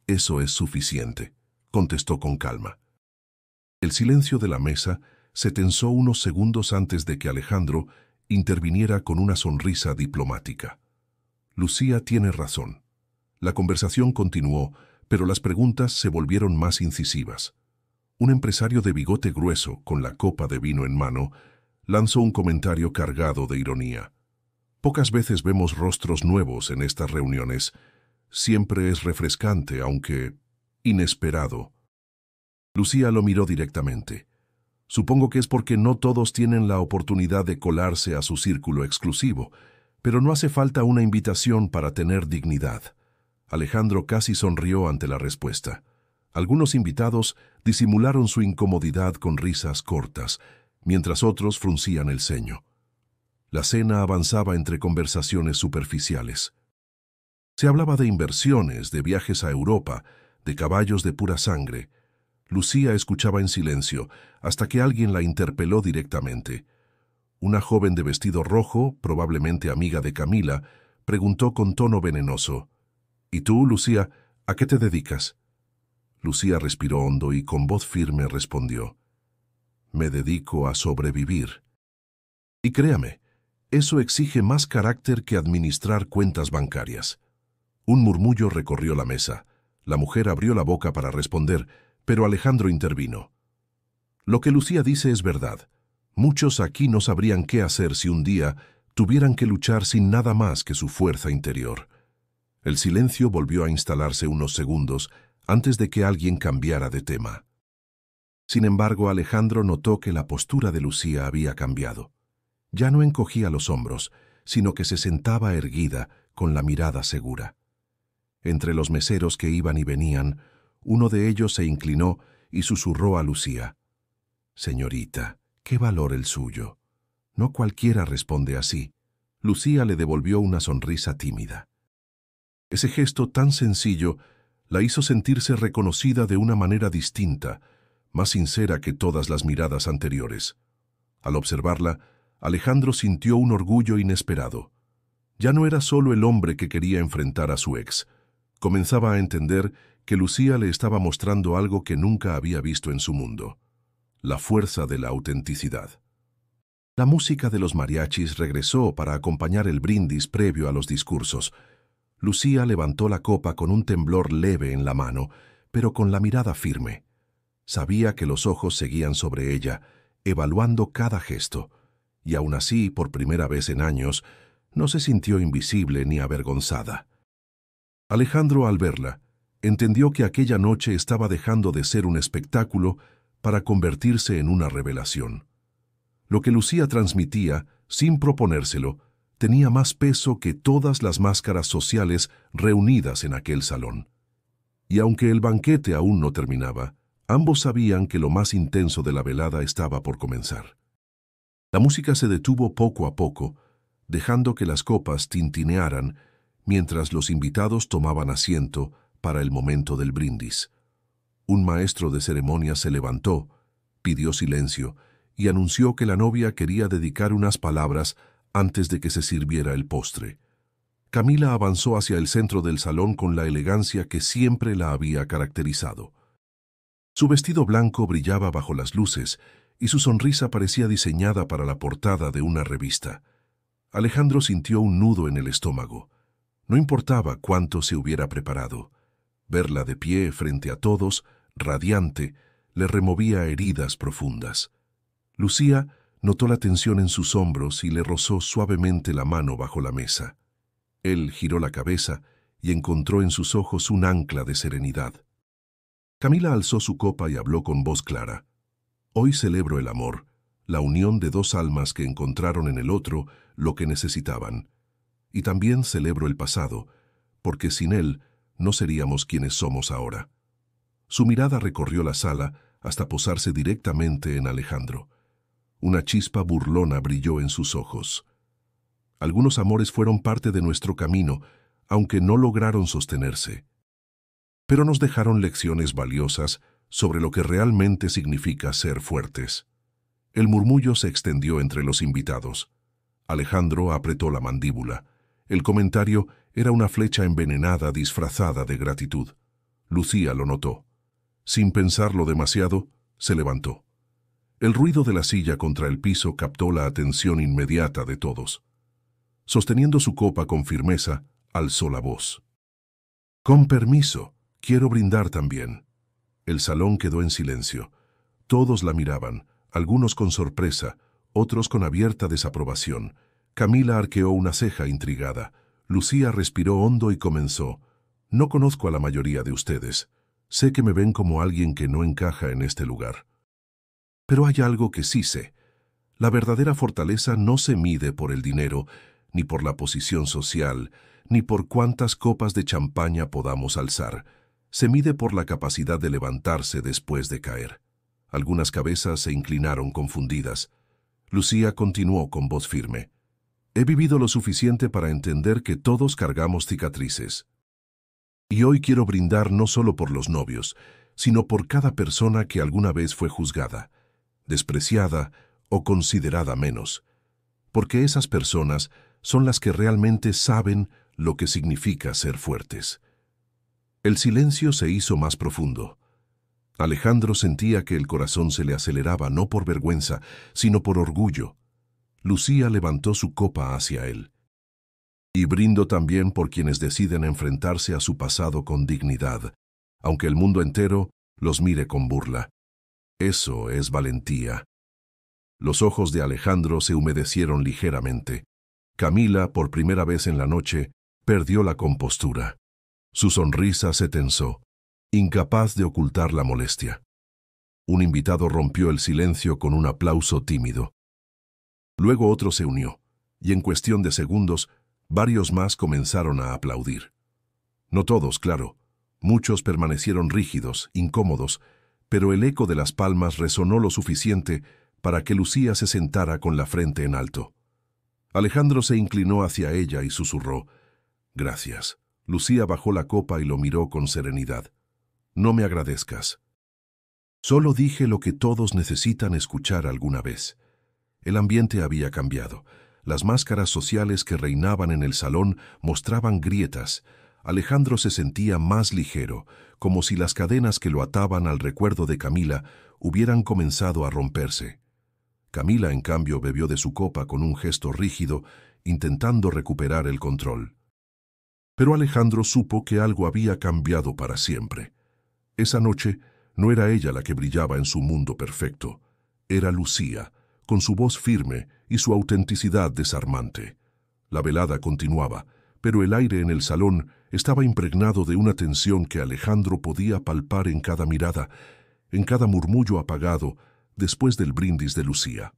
Eso es suficiente», contestó con calma. El silencio de la mesa se tensó unos segundos antes de que Alejandro interviniera con una sonrisa diplomática. «Lucía tiene razón». La conversación continuó, pero las preguntas se volvieron más incisivas. Un empresario de bigote grueso, con la copa de vino en mano, lanzó un comentario cargado de ironía. «Pocas veces vemos rostros nuevos en estas reuniones. Siempre es refrescante, aunque inesperado». Lucía lo miró directamente. «Supongo que es porque no todos tienen la oportunidad de colarse a su círculo exclusivo, pero no hace falta una invitación para tener dignidad». Alejandro casi sonrió ante la respuesta. Algunos invitados disimularon su incomodidad con risas cortas, mientras otros fruncían el ceño. La cena avanzaba entre conversaciones superficiales. Se hablaba de inversiones, de viajes a Europa, de caballos de pura sangre. Lucía escuchaba en silencio, hasta que alguien la interpeló directamente. Una joven de vestido rojo, probablemente amiga de Camila, preguntó con tono venenoso, «¿Y tú, Lucía, a qué te dedicas?» Lucía respiró hondo y con voz firme respondió, «Me dedico a sobrevivir». Y créame, eso exige más carácter que administrar cuentas bancarias. Un murmullo recorrió la mesa. La mujer abrió la boca para responder, pero Alejandro intervino. «Lo que Lucía dice es verdad. Muchos aquí no sabrían qué hacer si un día tuvieran que luchar sin nada más que su fuerza interior». El silencio volvió a instalarse unos segundos antes de que alguien cambiara de tema. Sin embargo, Alejandro notó que la postura de Lucía había cambiado. Ya no encogía los hombros, sino que se sentaba erguida, con la mirada segura. Entre los meseros que iban y venían, uno de ellos se inclinó y susurró a Lucía, «Señorita, qué valor el suyo. No cualquiera responde así». Lucía le devolvió una sonrisa tímida. Ese gesto tan sencillo la hizo sentirse reconocida de una manera distinta, más sincera que todas las miradas anteriores. Al observarla, Alejandro sintió un orgullo inesperado. Ya no era solo el hombre que quería enfrentar a su ex. Comenzaba a entender que Lucía le estaba mostrando algo que nunca había visto en su mundo: la fuerza de la autenticidad. La música de los mariachis regresó para acompañar el brindis previo a los discursos. Lucía levantó la copa con un temblor leve en la mano, pero con la mirada firme. Sabía que los ojos seguían sobre ella, evaluando cada gesto, y aún así, por primera vez en años, no se sintió invisible ni avergonzada. Alejandro, al verla, entendió que aquella noche estaba dejando de ser un espectáculo para convertirse en una revelación. Lo que Lucía transmitía, sin proponérselo, tenía más peso que todas las máscaras sociales reunidas en aquel salón. Y aunque el banquete aún no terminaba, ambos sabían que lo más intenso de la velada estaba por comenzar. La música se detuvo poco a poco, dejando que las copas tintinearan mientras los invitados tomaban asiento para el momento del brindis. Un maestro de ceremonias se levantó, pidió silencio y anunció que la novia quería dedicar unas palabras antes de que se sirviera el postre. Camila avanzó hacia el centro del salón con la elegancia que siempre la había caracterizado. Su vestido blanco brillaba bajo las luces y su sonrisa parecía diseñada para la portada de una revista. Alejandro sintió un nudo en el estómago. No importaba cuánto se hubiera preparado. Verla de pie frente a todos, radiante, le removía heridas profundas. Lucía notó la tensión en sus hombros y le rozó suavemente la mano bajo la mesa. Él giró la cabeza y encontró en sus ojos un ancla de serenidad. Camila alzó su copa y habló con voz clara. Hoy celebro el amor, la unión de dos almas que encontraron en el otro lo que necesitaban. Y también celebro el pasado, porque sin él no seríamos quienes somos ahora. Su mirada recorrió la sala hasta posarse directamente en Alejandro. Una chispa burlona brilló en sus ojos. Algunos amores fueron parte de nuestro camino, aunque no lograron sostenerse. Pero nos dejaron lecciones valiosas sobre lo que realmente significa ser fuertes. El murmullo se extendió entre los invitados. Alejandro apretó la mandíbula. El comentario era una flecha envenenada disfrazada de gratitud. Lucía lo notó. Sin pensarlo demasiado, se levantó. El ruido de la silla contra el piso captó la atención inmediata de todos. Sosteniendo su copa con firmeza, alzó la voz. «Con permiso, quiero brindar también». El salón quedó en silencio. Todos la miraban, algunos con sorpresa, otros con abierta desaprobación. Camila arqueó una ceja intrigada. Lucía respiró hondo y comenzó. «No conozco a la mayoría de ustedes. Sé que me ven como alguien que no encaja en este lugar. Pero hay algo que sí sé. La verdadera fortaleza no se mide por el dinero, ni por la posición social, ni por cuántas copas de champaña podamos alzar. Se mide por la capacidad de levantarse después de caer». Algunas cabezas se inclinaron confundidas. Lucía continuó con voz firme. «He vivido lo suficiente para entender que todos cargamos cicatrices. Y hoy quiero brindar no solo por los novios, sino por cada persona que alguna vez fue juzgada, despreciada o considerada menos. Porque esas personas son las que realmente saben lo que significa ser fuertes». El silencio se hizo más profundo. Alejandro sentía que el corazón se le aceleraba no por vergüenza, sino por orgullo. Lucía levantó su copa hacia él. «Y brindo también por quienes deciden enfrentarse a su pasado con dignidad, aunque el mundo entero los mire con burla. Eso es valentía». Los ojos de Alejandro se humedecieron ligeramente. Camila, por primera vez en la noche, perdió la compostura. Su sonrisa se tensó, incapaz de ocultar la molestia. Un invitado rompió el silencio con un aplauso tímido. Luego otro se unió, y en cuestión de segundos, varios más comenzaron a aplaudir. No todos, claro. Muchos permanecieron rígidos, incómodos, pero el eco de las palmas resonó lo suficiente para que Lucía se sentara con la frente en alto. Alejandro se inclinó hacia ella y susurró: «Gracias». Lucía bajó la copa y lo miró con serenidad. «No me agradezcas. Solo dije lo que todos necesitan escuchar alguna vez». El ambiente había cambiado. Las máscaras sociales que reinaban en el salón mostraban grietas. Alejandro se sentía más ligero, como si las cadenas que lo ataban al recuerdo de Camila hubieran comenzado a romperse. Camila, en cambio, bebió de su copa con un gesto rígido, intentando recuperar el control. Pero Alejandro supo que algo había cambiado para siempre. Esa noche no era ella la que brillaba en su mundo perfecto. Era Lucía, con su voz firme y su autenticidad desarmante. La velada continuaba, pero el aire en el salón estaba impregnado de una tensión que Alejandro podía palpar en cada mirada, en cada murmullo apagado después del brindis de Lucía.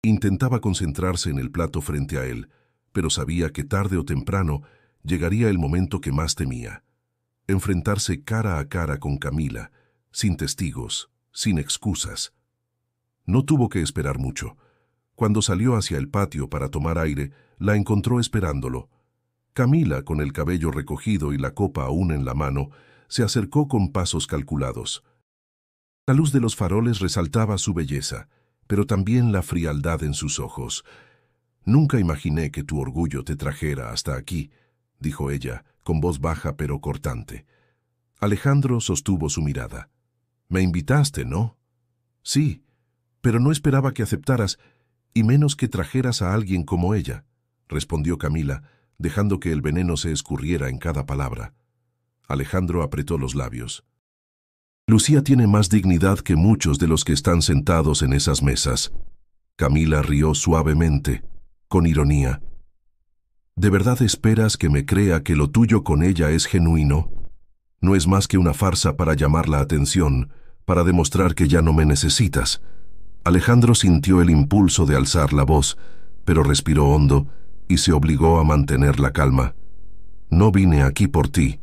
Intentaba concentrarse en el plato frente a él, pero sabía que tarde o temprano llegaría el momento que más temía: enfrentarse cara a cara con Camila, sin testigos, sin excusas. No tuvo que esperar mucho. Cuando salió hacia el patio para tomar aire, la encontró esperándolo. Camila, con el cabello recogido y la copa aún en la mano, se acercó con pasos calculados. La luz de los faroles resaltaba su belleza, pero también la frialdad en sus ojos. «Nunca imaginé que tu orgullo te trajera hasta aquí», dijo ella, con voz baja pero cortante. Alejandro sostuvo su mirada. «Me invitaste, ¿no?» «Sí, pero no esperaba que aceptaras, y menos que trajeras a alguien como ella», respondió Camila, dejando que el veneno se escurriera en cada palabra. Alejandro apretó los labios. «Lucía tiene más dignidad que muchos de los que están sentados en esas mesas». Camila rió suavemente, con ironía. «¿De verdad esperas que me crea que lo tuyo con ella es genuino? No es más que una farsa para llamar la atención, para demostrar que ya no me necesitas. Alejandro sintió el impulso de alzar la voz, pero respiró hondo y se obligó a mantener la calma. No vine aquí por ti.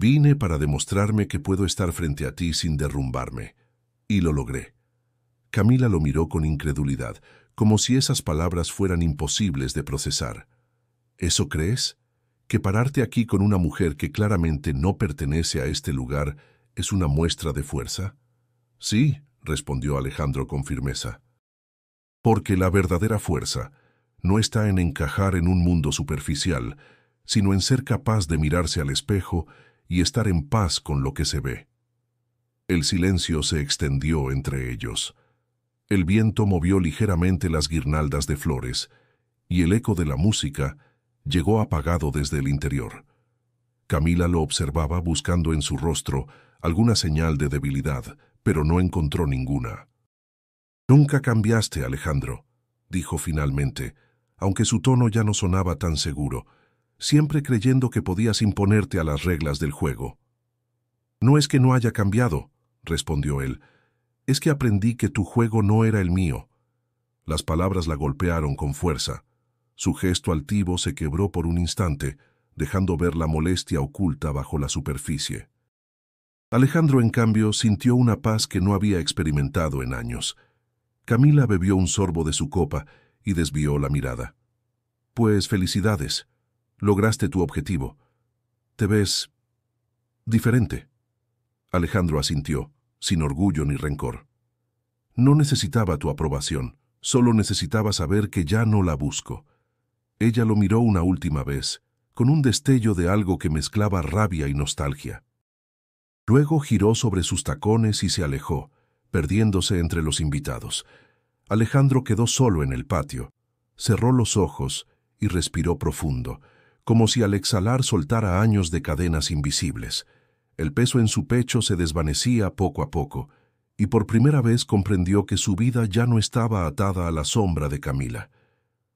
Vine para demostrarme que puedo estar frente a ti sin derrumbarme. Y lo logré. Camila lo miró con incredulidad, como si esas palabras fueran imposibles de procesar. ¿Eso crees? ¿Que pararte aquí con una mujer que claramente no pertenece a este lugar es una muestra de fuerza? Sí, respondió Alejandro con firmeza. Porque la verdadera fuerza no está en encajar en un mundo superficial, sino en ser capaz de mirarse al espejo y estar en paz con lo que se ve. El silencio se extendió entre ellos. El viento movió ligeramente las guirnaldas de flores, y el eco de la música llegó apagado desde el interior. Camila lo observaba buscando en su rostro alguna señal de debilidad, pero no encontró ninguna. «Nunca cambiaste, Alejandro», dijo finalmente, aunque su tono ya no sonaba tan seguro, siempre creyendo que podías imponerte a las reglas del juego. «No es que no haya cambiado», respondió él, «es que aprendí que tu juego no era el mío». Las palabras la golpearon con fuerza. Su gesto altivo se quebró por un instante, dejando ver la molestia oculta bajo la superficie. Alejandro, en cambio, sintió una paz que no había experimentado en años. Camila bebió un sorbo de su copa y desvió la mirada. «Pues felicidades. Lograste tu objetivo. Te ves diferente». Alejandro asintió, sin orgullo ni rencor. «No necesitaba tu aprobación, solo necesitaba saber que ya no la busco». Ella lo miró una última vez, con un destello de algo que mezclaba rabia y nostalgia. Luego giró sobre sus tacones y se alejó, perdiéndose entre los invitados. Alejandro quedó solo en el patio. Cerró los ojos y respiró profundo, como si al exhalar soltara años de cadenas invisibles. El peso en su pecho se desvanecía poco a poco, y por primera vez comprendió que su vida ya no estaba atada a la sombra de Camila.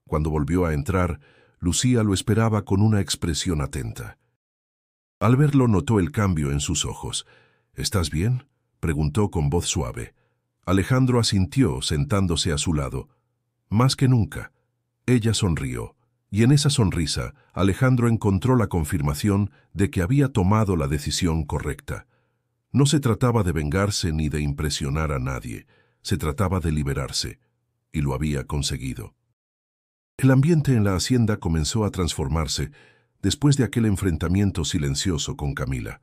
Cuando volvió a entrar, Lucía lo esperaba con una expresión atenta. Al verlo notó el cambio en sus ojos. «¿Estás bien?», preguntó con voz suave. Alejandro asintió, sentándose a su lado. Más que nunca. Ella sonrió, y en esa sonrisa Alejandro encontró la confirmación de que había tomado la decisión correcta. No se trataba de vengarse ni de impresionar a nadie, se trataba de liberarse, y lo había conseguido. El ambiente en la hacienda comenzó a transformarse después de aquel enfrentamiento silencioso con Camila.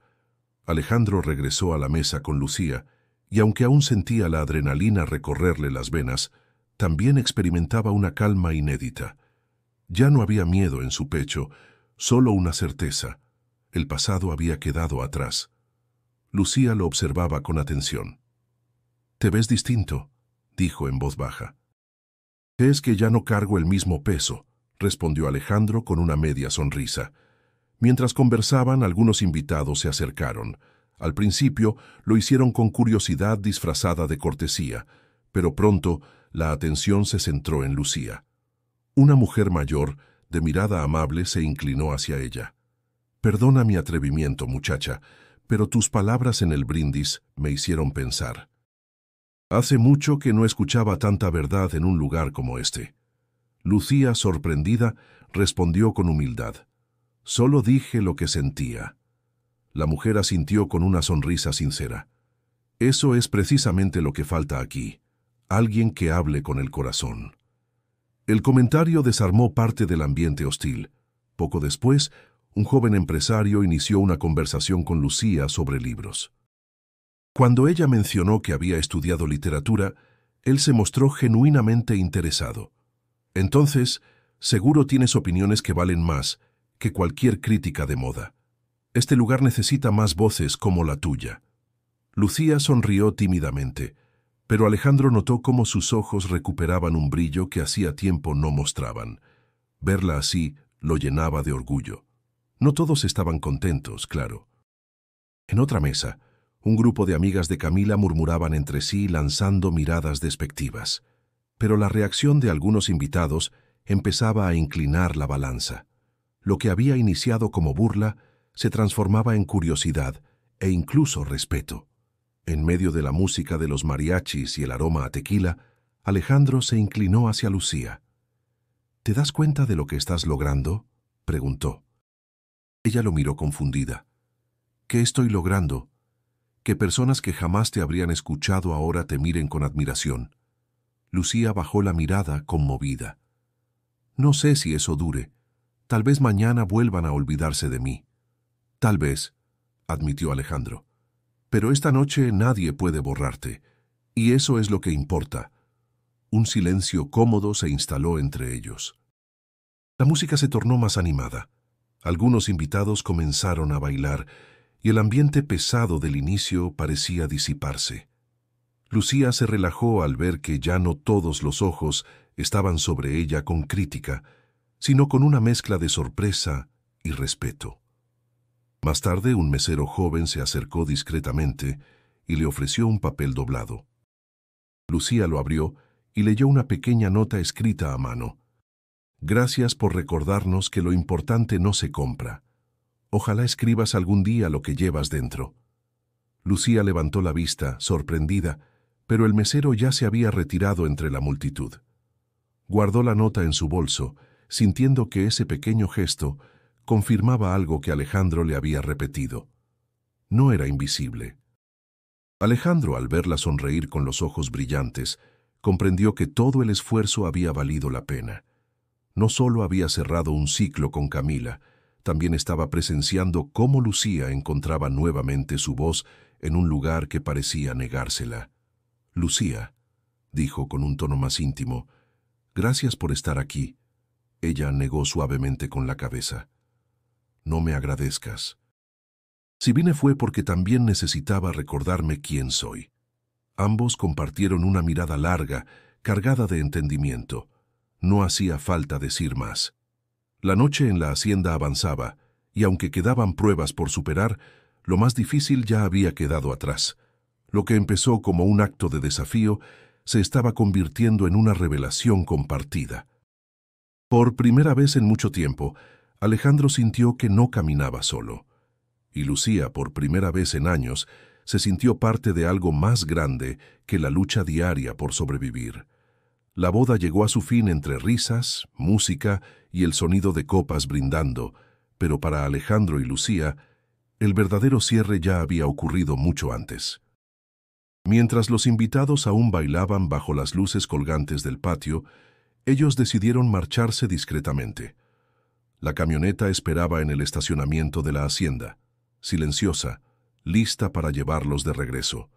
Alejandro regresó a la mesa con Lucía, y aunque aún sentía la adrenalina recorrerle las venas, también experimentaba una calma inédita. Ya no había miedo en su pecho, solo una certeza. El pasado había quedado atrás. Lucía lo observaba con atención. «Te ves distinto», dijo en voz baja. «Es que ya no cargo el mismo peso», respondió Alejandro con una media sonrisa. Mientras conversaban, algunos invitados se acercaron. Al principio lo hicieron con curiosidad disfrazada de cortesía, pero pronto la atención se centró en Lucía. Una mujer mayor, de mirada amable, se inclinó hacia ella. «Perdona mi atrevimiento, muchacha, pero tus palabras en el brindis me hicieron pensar. Hace mucho que no escuchaba tanta verdad en un lugar como este». Lucía, sorprendida, respondió con humildad. «Solo dije lo que sentía». La mujer asintió con una sonrisa sincera. «Eso es precisamente lo que falta aquí, alguien que hable con el corazón». El comentario desarmó parte del ambiente hostil. Poco después, un joven empresario inició una conversación con Lucía sobre libros. Cuando ella mencionó que había estudiado literatura, él se mostró genuinamente interesado. «Entonces, seguro tienes opiniones que valen más que cualquier crítica de moda. Este lugar necesita más voces como la tuya». Lucía sonrió tímidamente, pero Alejandro notó cómo sus ojos recuperaban un brillo que hacía tiempo no mostraban. Verla así lo llenaba de orgullo. No todos estaban contentos, claro. En otra mesa, un grupo de amigas de Camila murmuraban entre sí lanzando miradas despectivas. Pero la reacción de algunos invitados empezaba a inclinar la balanza. Lo que había iniciado como burla se transformaba en curiosidad e incluso respeto. En medio de la música de los mariachis y el aroma a tequila, Alejandro se inclinó hacia Lucía. ¿Te das cuenta de lo que estás logrando?, preguntó. Ella lo miró confundida. ¿Qué estoy logrando? Que personas que jamás te habrían escuchado ahora te miren con admiración. Lucía bajó la mirada, conmovida. No sé si eso dure. Tal vez mañana vuelvan a olvidarse de mí. Tal vez, admitió Alejandro. Pero esta noche nadie puede borrarte, y eso es lo que importa. Un silencio cómodo se instaló entre ellos. La música se tornó más animada. Algunos invitados comenzaron a bailar, y el ambiente pesado del inicio parecía disiparse. Lucía se relajó al ver que ya no todos los ojos estaban sobre ella con crítica, sino con una mezcla de sorpresa y respeto. Más tarde, un mesero joven se acercó discretamente y le ofreció un papel doblado. Lucía lo abrió y leyó una pequeña nota escrita a mano. Gracias por recordarnos que lo importante no se compra. Ojalá escribas algún día lo que llevas dentro. Lucía levantó la vista, sorprendida, pero el mesero ya se había retirado entre la multitud. Guardó la nota en su bolso, sintiendo que ese pequeño gesto confirmaba algo que Alejandro le había repetido. No era invisible. Alejandro, al verla sonreír con los ojos brillantes, comprendió que todo el esfuerzo había valido la pena. No solo había cerrado un ciclo con Camila, también estaba presenciando cómo Lucía encontraba nuevamente su voz en un lugar que parecía negársela. «Lucía», dijo con un tono más íntimo, «gracias por estar aquí». Ella negó suavemente con la cabeza. «No me agradezcas. Si vine fue porque también necesitaba recordarme quién soy». Ambos compartieron una mirada larga, cargada de entendimiento. No hacía falta decir más. La noche en la hacienda avanzaba, y aunque quedaban pruebas por superar, lo más difícil ya había quedado atrás. Lo que empezó como un acto de desafío se estaba convirtiendo en una revelación compartida. Por primera vez en mucho tiempo, Alejandro sintió que no caminaba solo. Y Lucía, por primera vez en años, se sintió parte de algo más grande que la lucha diaria por sobrevivir. La boda llegó a su fin entre risas, música y el sonido de copas brindando, pero para Alejandro y Lucía, el verdadero cierre ya había ocurrido mucho antes. Mientras los invitados aún bailaban bajo las luces colgantes del patio, ellos decidieron marcharse discretamente. La camioneta esperaba en el estacionamiento de la hacienda, silenciosa, lista para llevarlos de regreso.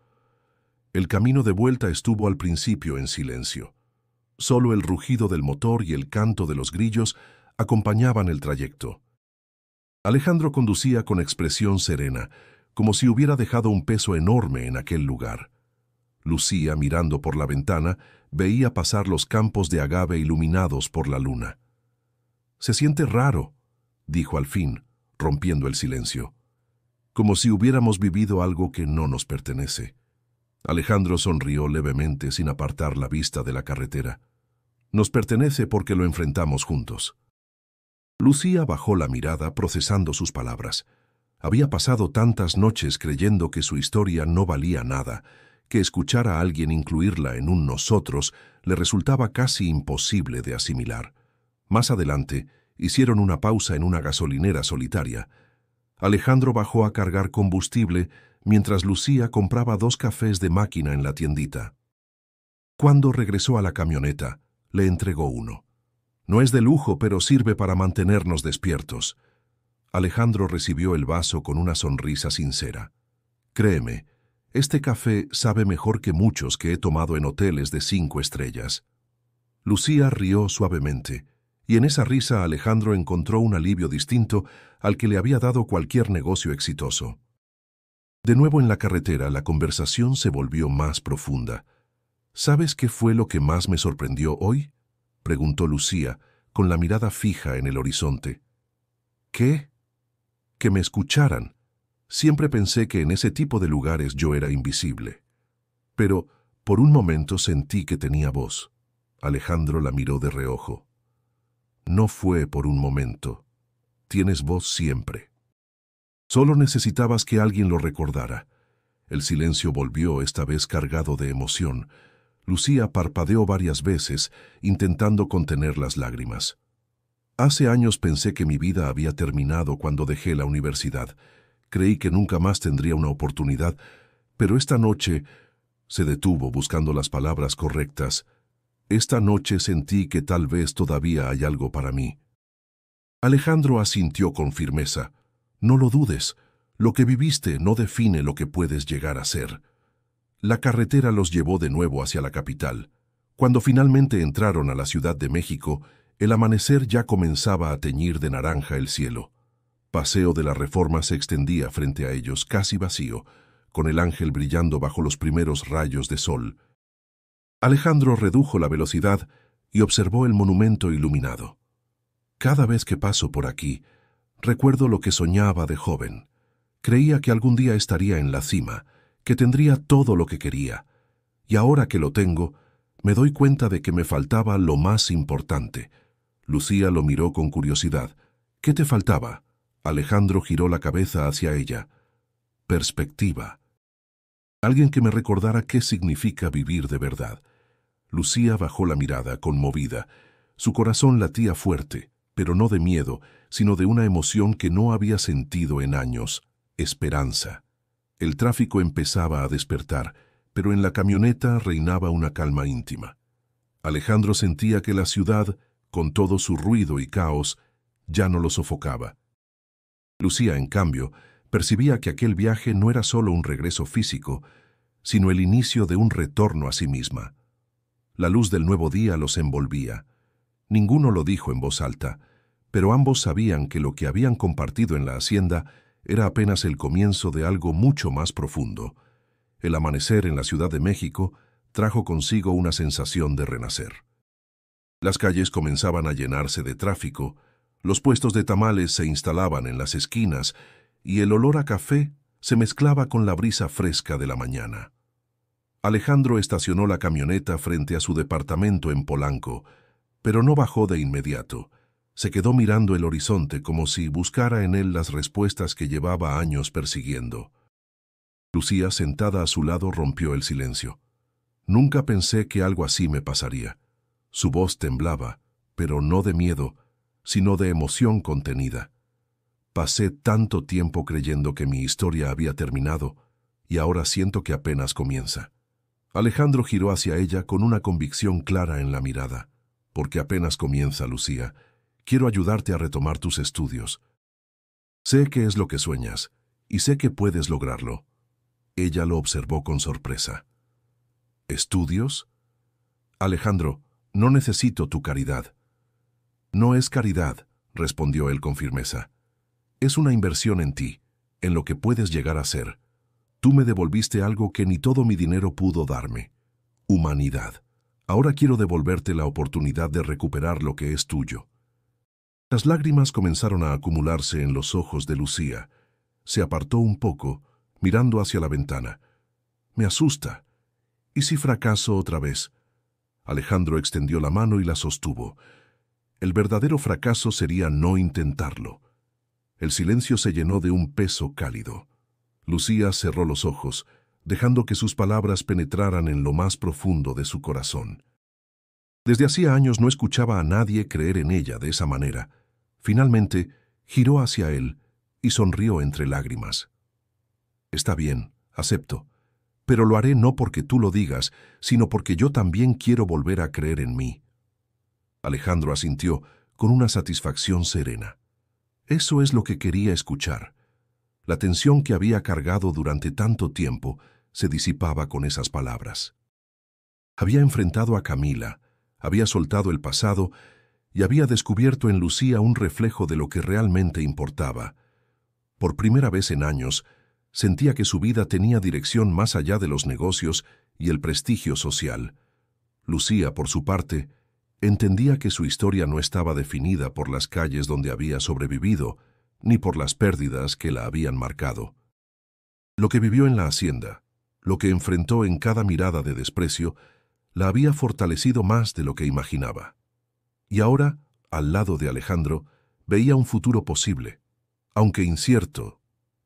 El camino de vuelta estuvo al principio en silencio. Solo el rugido del motor y el canto de los grillos acompañaban el trayecto. Alejandro conducía con expresión serena, como si hubiera dejado un peso enorme en aquel lugar. Lucía, mirando por la ventana, veía pasar los campos de agave iluminados por la luna. «Se siente raro», dijo al fin, rompiendo el silencio. «Como si hubiéramos vivido algo que no nos pertenece». Alejandro sonrió levemente sin apartar la vista de la carretera. «Nos pertenece porque lo enfrentamos juntos». Lucía bajó la mirada procesando sus palabras. Había pasado tantas noches creyendo que su historia no valía nada, que escuchar a alguien incluirla en un nosotros le resultaba casi imposible de asimilar. Más adelante, hicieron una pausa en una gasolinera solitaria. Alejandro bajó a cargar combustible mientras Lucía compraba 2 cafés de máquina en la tiendita. Cuando regresó a la camioneta, le entregó uno. «No es de lujo, pero sirve para mantenernos despiertos». Alejandro recibió el vaso con una sonrisa sincera. «Créeme, este café sabe mejor que muchos que he tomado en hoteles de 5 estrellas». Lucía rió suavemente, y en esa risa Alejandro encontró un alivio distinto al que le había dado cualquier negocio exitoso. De nuevo en la carretera, la conversación se volvió más profunda. «¿Sabes qué fue lo que más me sorprendió hoy?», preguntó Lucía, con la mirada fija en el horizonte. «¿Qué?». «Que me escucharan. Siempre pensé que en ese tipo de lugares yo era invisible. Pero por un momento sentí que tenía voz». Alejandro la miró de reojo. «No fue por un momento. Tienes voz siempre». Solo necesitabas que alguien lo recordara. El silencio volvió, esta vez cargado de emoción. Lucía parpadeó varias veces, intentando contener las lágrimas. Hace años pensé que mi vida había terminado cuando dejé la universidad. Creí que nunca más tendría una oportunidad, pero esta noche se detuvo buscando las palabras correctas. Esta noche sentí que tal vez todavía hay algo para mí. Alejandro asintió con firmeza. No lo dudes. Lo que viviste no define lo que puedes llegar a ser. La carretera los llevó de nuevo hacia la capital. Cuando finalmente entraron a la Ciudad de México, el amanecer ya comenzaba a teñir de naranja el cielo. Paseo de la Reforma se extendía frente a ellos, casi vacío, con el ángel brillando bajo los primeros rayos de sol. Alejandro redujo la velocidad y observó el monumento iluminado. Cada vez que paso por aquí, recuerdo lo que soñaba de joven. Creía que algún día estaría en la cima, que tendría todo lo que quería. Y ahora que lo tengo, me doy cuenta de que me faltaba lo más importante. Lucía lo miró con curiosidad. ¿Qué te faltaba? Alejandro giró la cabeza hacia ella. Perspectiva. Alguien que me recordara qué significa vivir de verdad. Lucía bajó la mirada, conmovida. Su corazón latía fuerte, pero no de miedo, sino de una emoción que no había sentido en años: esperanza. El tráfico empezaba a despertar, pero en la camioneta reinaba una calma íntima. Alejandro sentía que la ciudad, con todo su ruido y caos, ya no lo sofocaba. Lucía, en cambio, percibía que aquel viaje no era solo un regreso físico, sino el inicio de un retorno a sí misma. La luz del nuevo día los envolvía. Ninguno lo dijo en voz alta, pero ambos sabían que lo que habían compartido en la hacienda era apenas el comienzo de algo mucho más profundo. El amanecer en la Ciudad de México trajo consigo una sensación de renacer. Las calles comenzaban a llenarse de tráfico, los puestos de tamales se instalaban en las esquinas y el olor a café se mezclaba con la brisa fresca de la mañana. Alejandro estacionó la camioneta frente a su departamento en Polanco, pero no bajó de inmediato. Se quedó mirando el horizonte como si buscara en él las respuestas que llevaba años persiguiendo. Lucía, sentada a su lado, rompió el silencio. Nunca pensé que algo así me pasaría. Su voz temblaba, pero no de miedo, sino de emoción contenida. Pasé tanto tiempo creyendo que mi historia había terminado, y ahora siento que apenas comienza. Alejandro giró hacia ella con una convicción clara en la mirada. Porque apenas comienza, Lucía. Quiero ayudarte a retomar tus estudios. Sé qué es lo que sueñas, y sé que puedes lograrlo. Ella lo observó con sorpresa. ¿Estudios? Alejandro, no necesito tu caridad. No es caridad, respondió él con firmeza. Es una inversión en ti, en lo que puedes llegar a ser. Tú me devolviste algo que ni todo mi dinero pudo darme: humanidad. Ahora quiero devolverte la oportunidad de recuperar lo que es tuyo. Las lágrimas comenzaron a acumularse en los ojos de Lucía. Se apartó un poco, mirando hacia la ventana. Me asusta. ¿Y si fracaso otra vez? Alejandro extendió la mano y la sostuvo. El verdadero fracaso sería no intentarlo. El silencio se llenó de un peso cálido. Lucía cerró los ojos, dejando que sus palabras penetraran en lo más profundo de su corazón. Desde hacía años no escuchaba a nadie creer en ella de esa manera. Finalmente, giró hacia él y sonrió entre lágrimas. Está bien, acepto, pero lo haré no porque tú lo digas, sino porque yo también quiero volver a creer en mí. Alejandro asintió con una satisfacción serena. Eso es lo que quería escuchar. La tensión que había cargado durante tanto tiempo se disipaba con esas palabras. Había enfrentado a Camila, había soltado el pasado y había descubierto en Lucía un reflejo de lo que realmente importaba. Por primera vez en años, sentía que su vida tenía dirección más allá de los negocios y el prestigio social. Lucía, por su parte, entendía que su historia no estaba definida por las calles donde había sobrevivido, ni por las pérdidas que la habían marcado. Lo que vivió en la hacienda, lo que enfrentó en cada mirada de desprecio, la había fortalecido más de lo que imaginaba. Y ahora, al lado de Alejandro, veía un futuro posible, aunque incierto,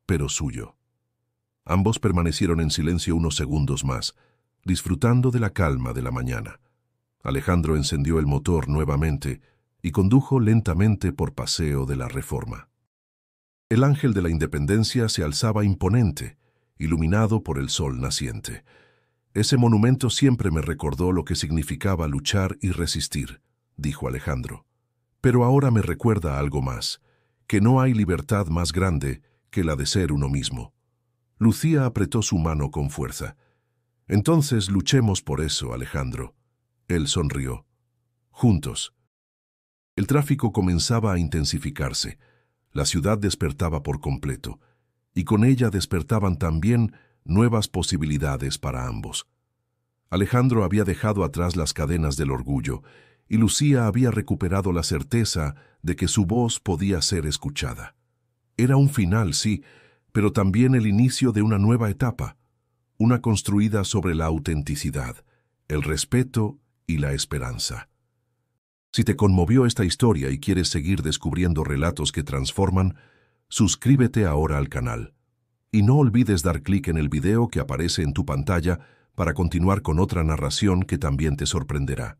pero suyo. Ambos permanecieron en silencio unos segundos más, disfrutando de la calma de la mañana. Alejandro encendió el motor nuevamente y condujo lentamente por Paseo de la Reforma. El Ángel de la Independencia se alzaba imponente, iluminado por el sol naciente. Ese monumento siempre me recordó lo que significaba luchar y resistir, dijo Alejandro. Pero ahora me recuerda algo más, que no hay libertad más grande que la de ser uno mismo. Lucía apretó su mano con fuerza. Entonces luchemos por eso, Alejandro. Él sonrió. Juntos. El tráfico comenzaba a intensificarse. La ciudad despertaba por completo, y con ella despertaban también nuevas posibilidades para ambos. Alejandro había dejado atrás las cadenas del orgullo, y Lucía había recuperado la certeza de que su voz podía ser escuchada. Era un final, sí, pero también el inicio de una nueva etapa, una construida sobre la autenticidad, el respeto y la esperanza. Si te conmovió esta historia y quieres seguir descubriendo relatos que transforman, suscríbete ahora al canal. Y no olvides dar clic en el video que aparece en tu pantalla para continuar con otra narración que también te sorprenderá.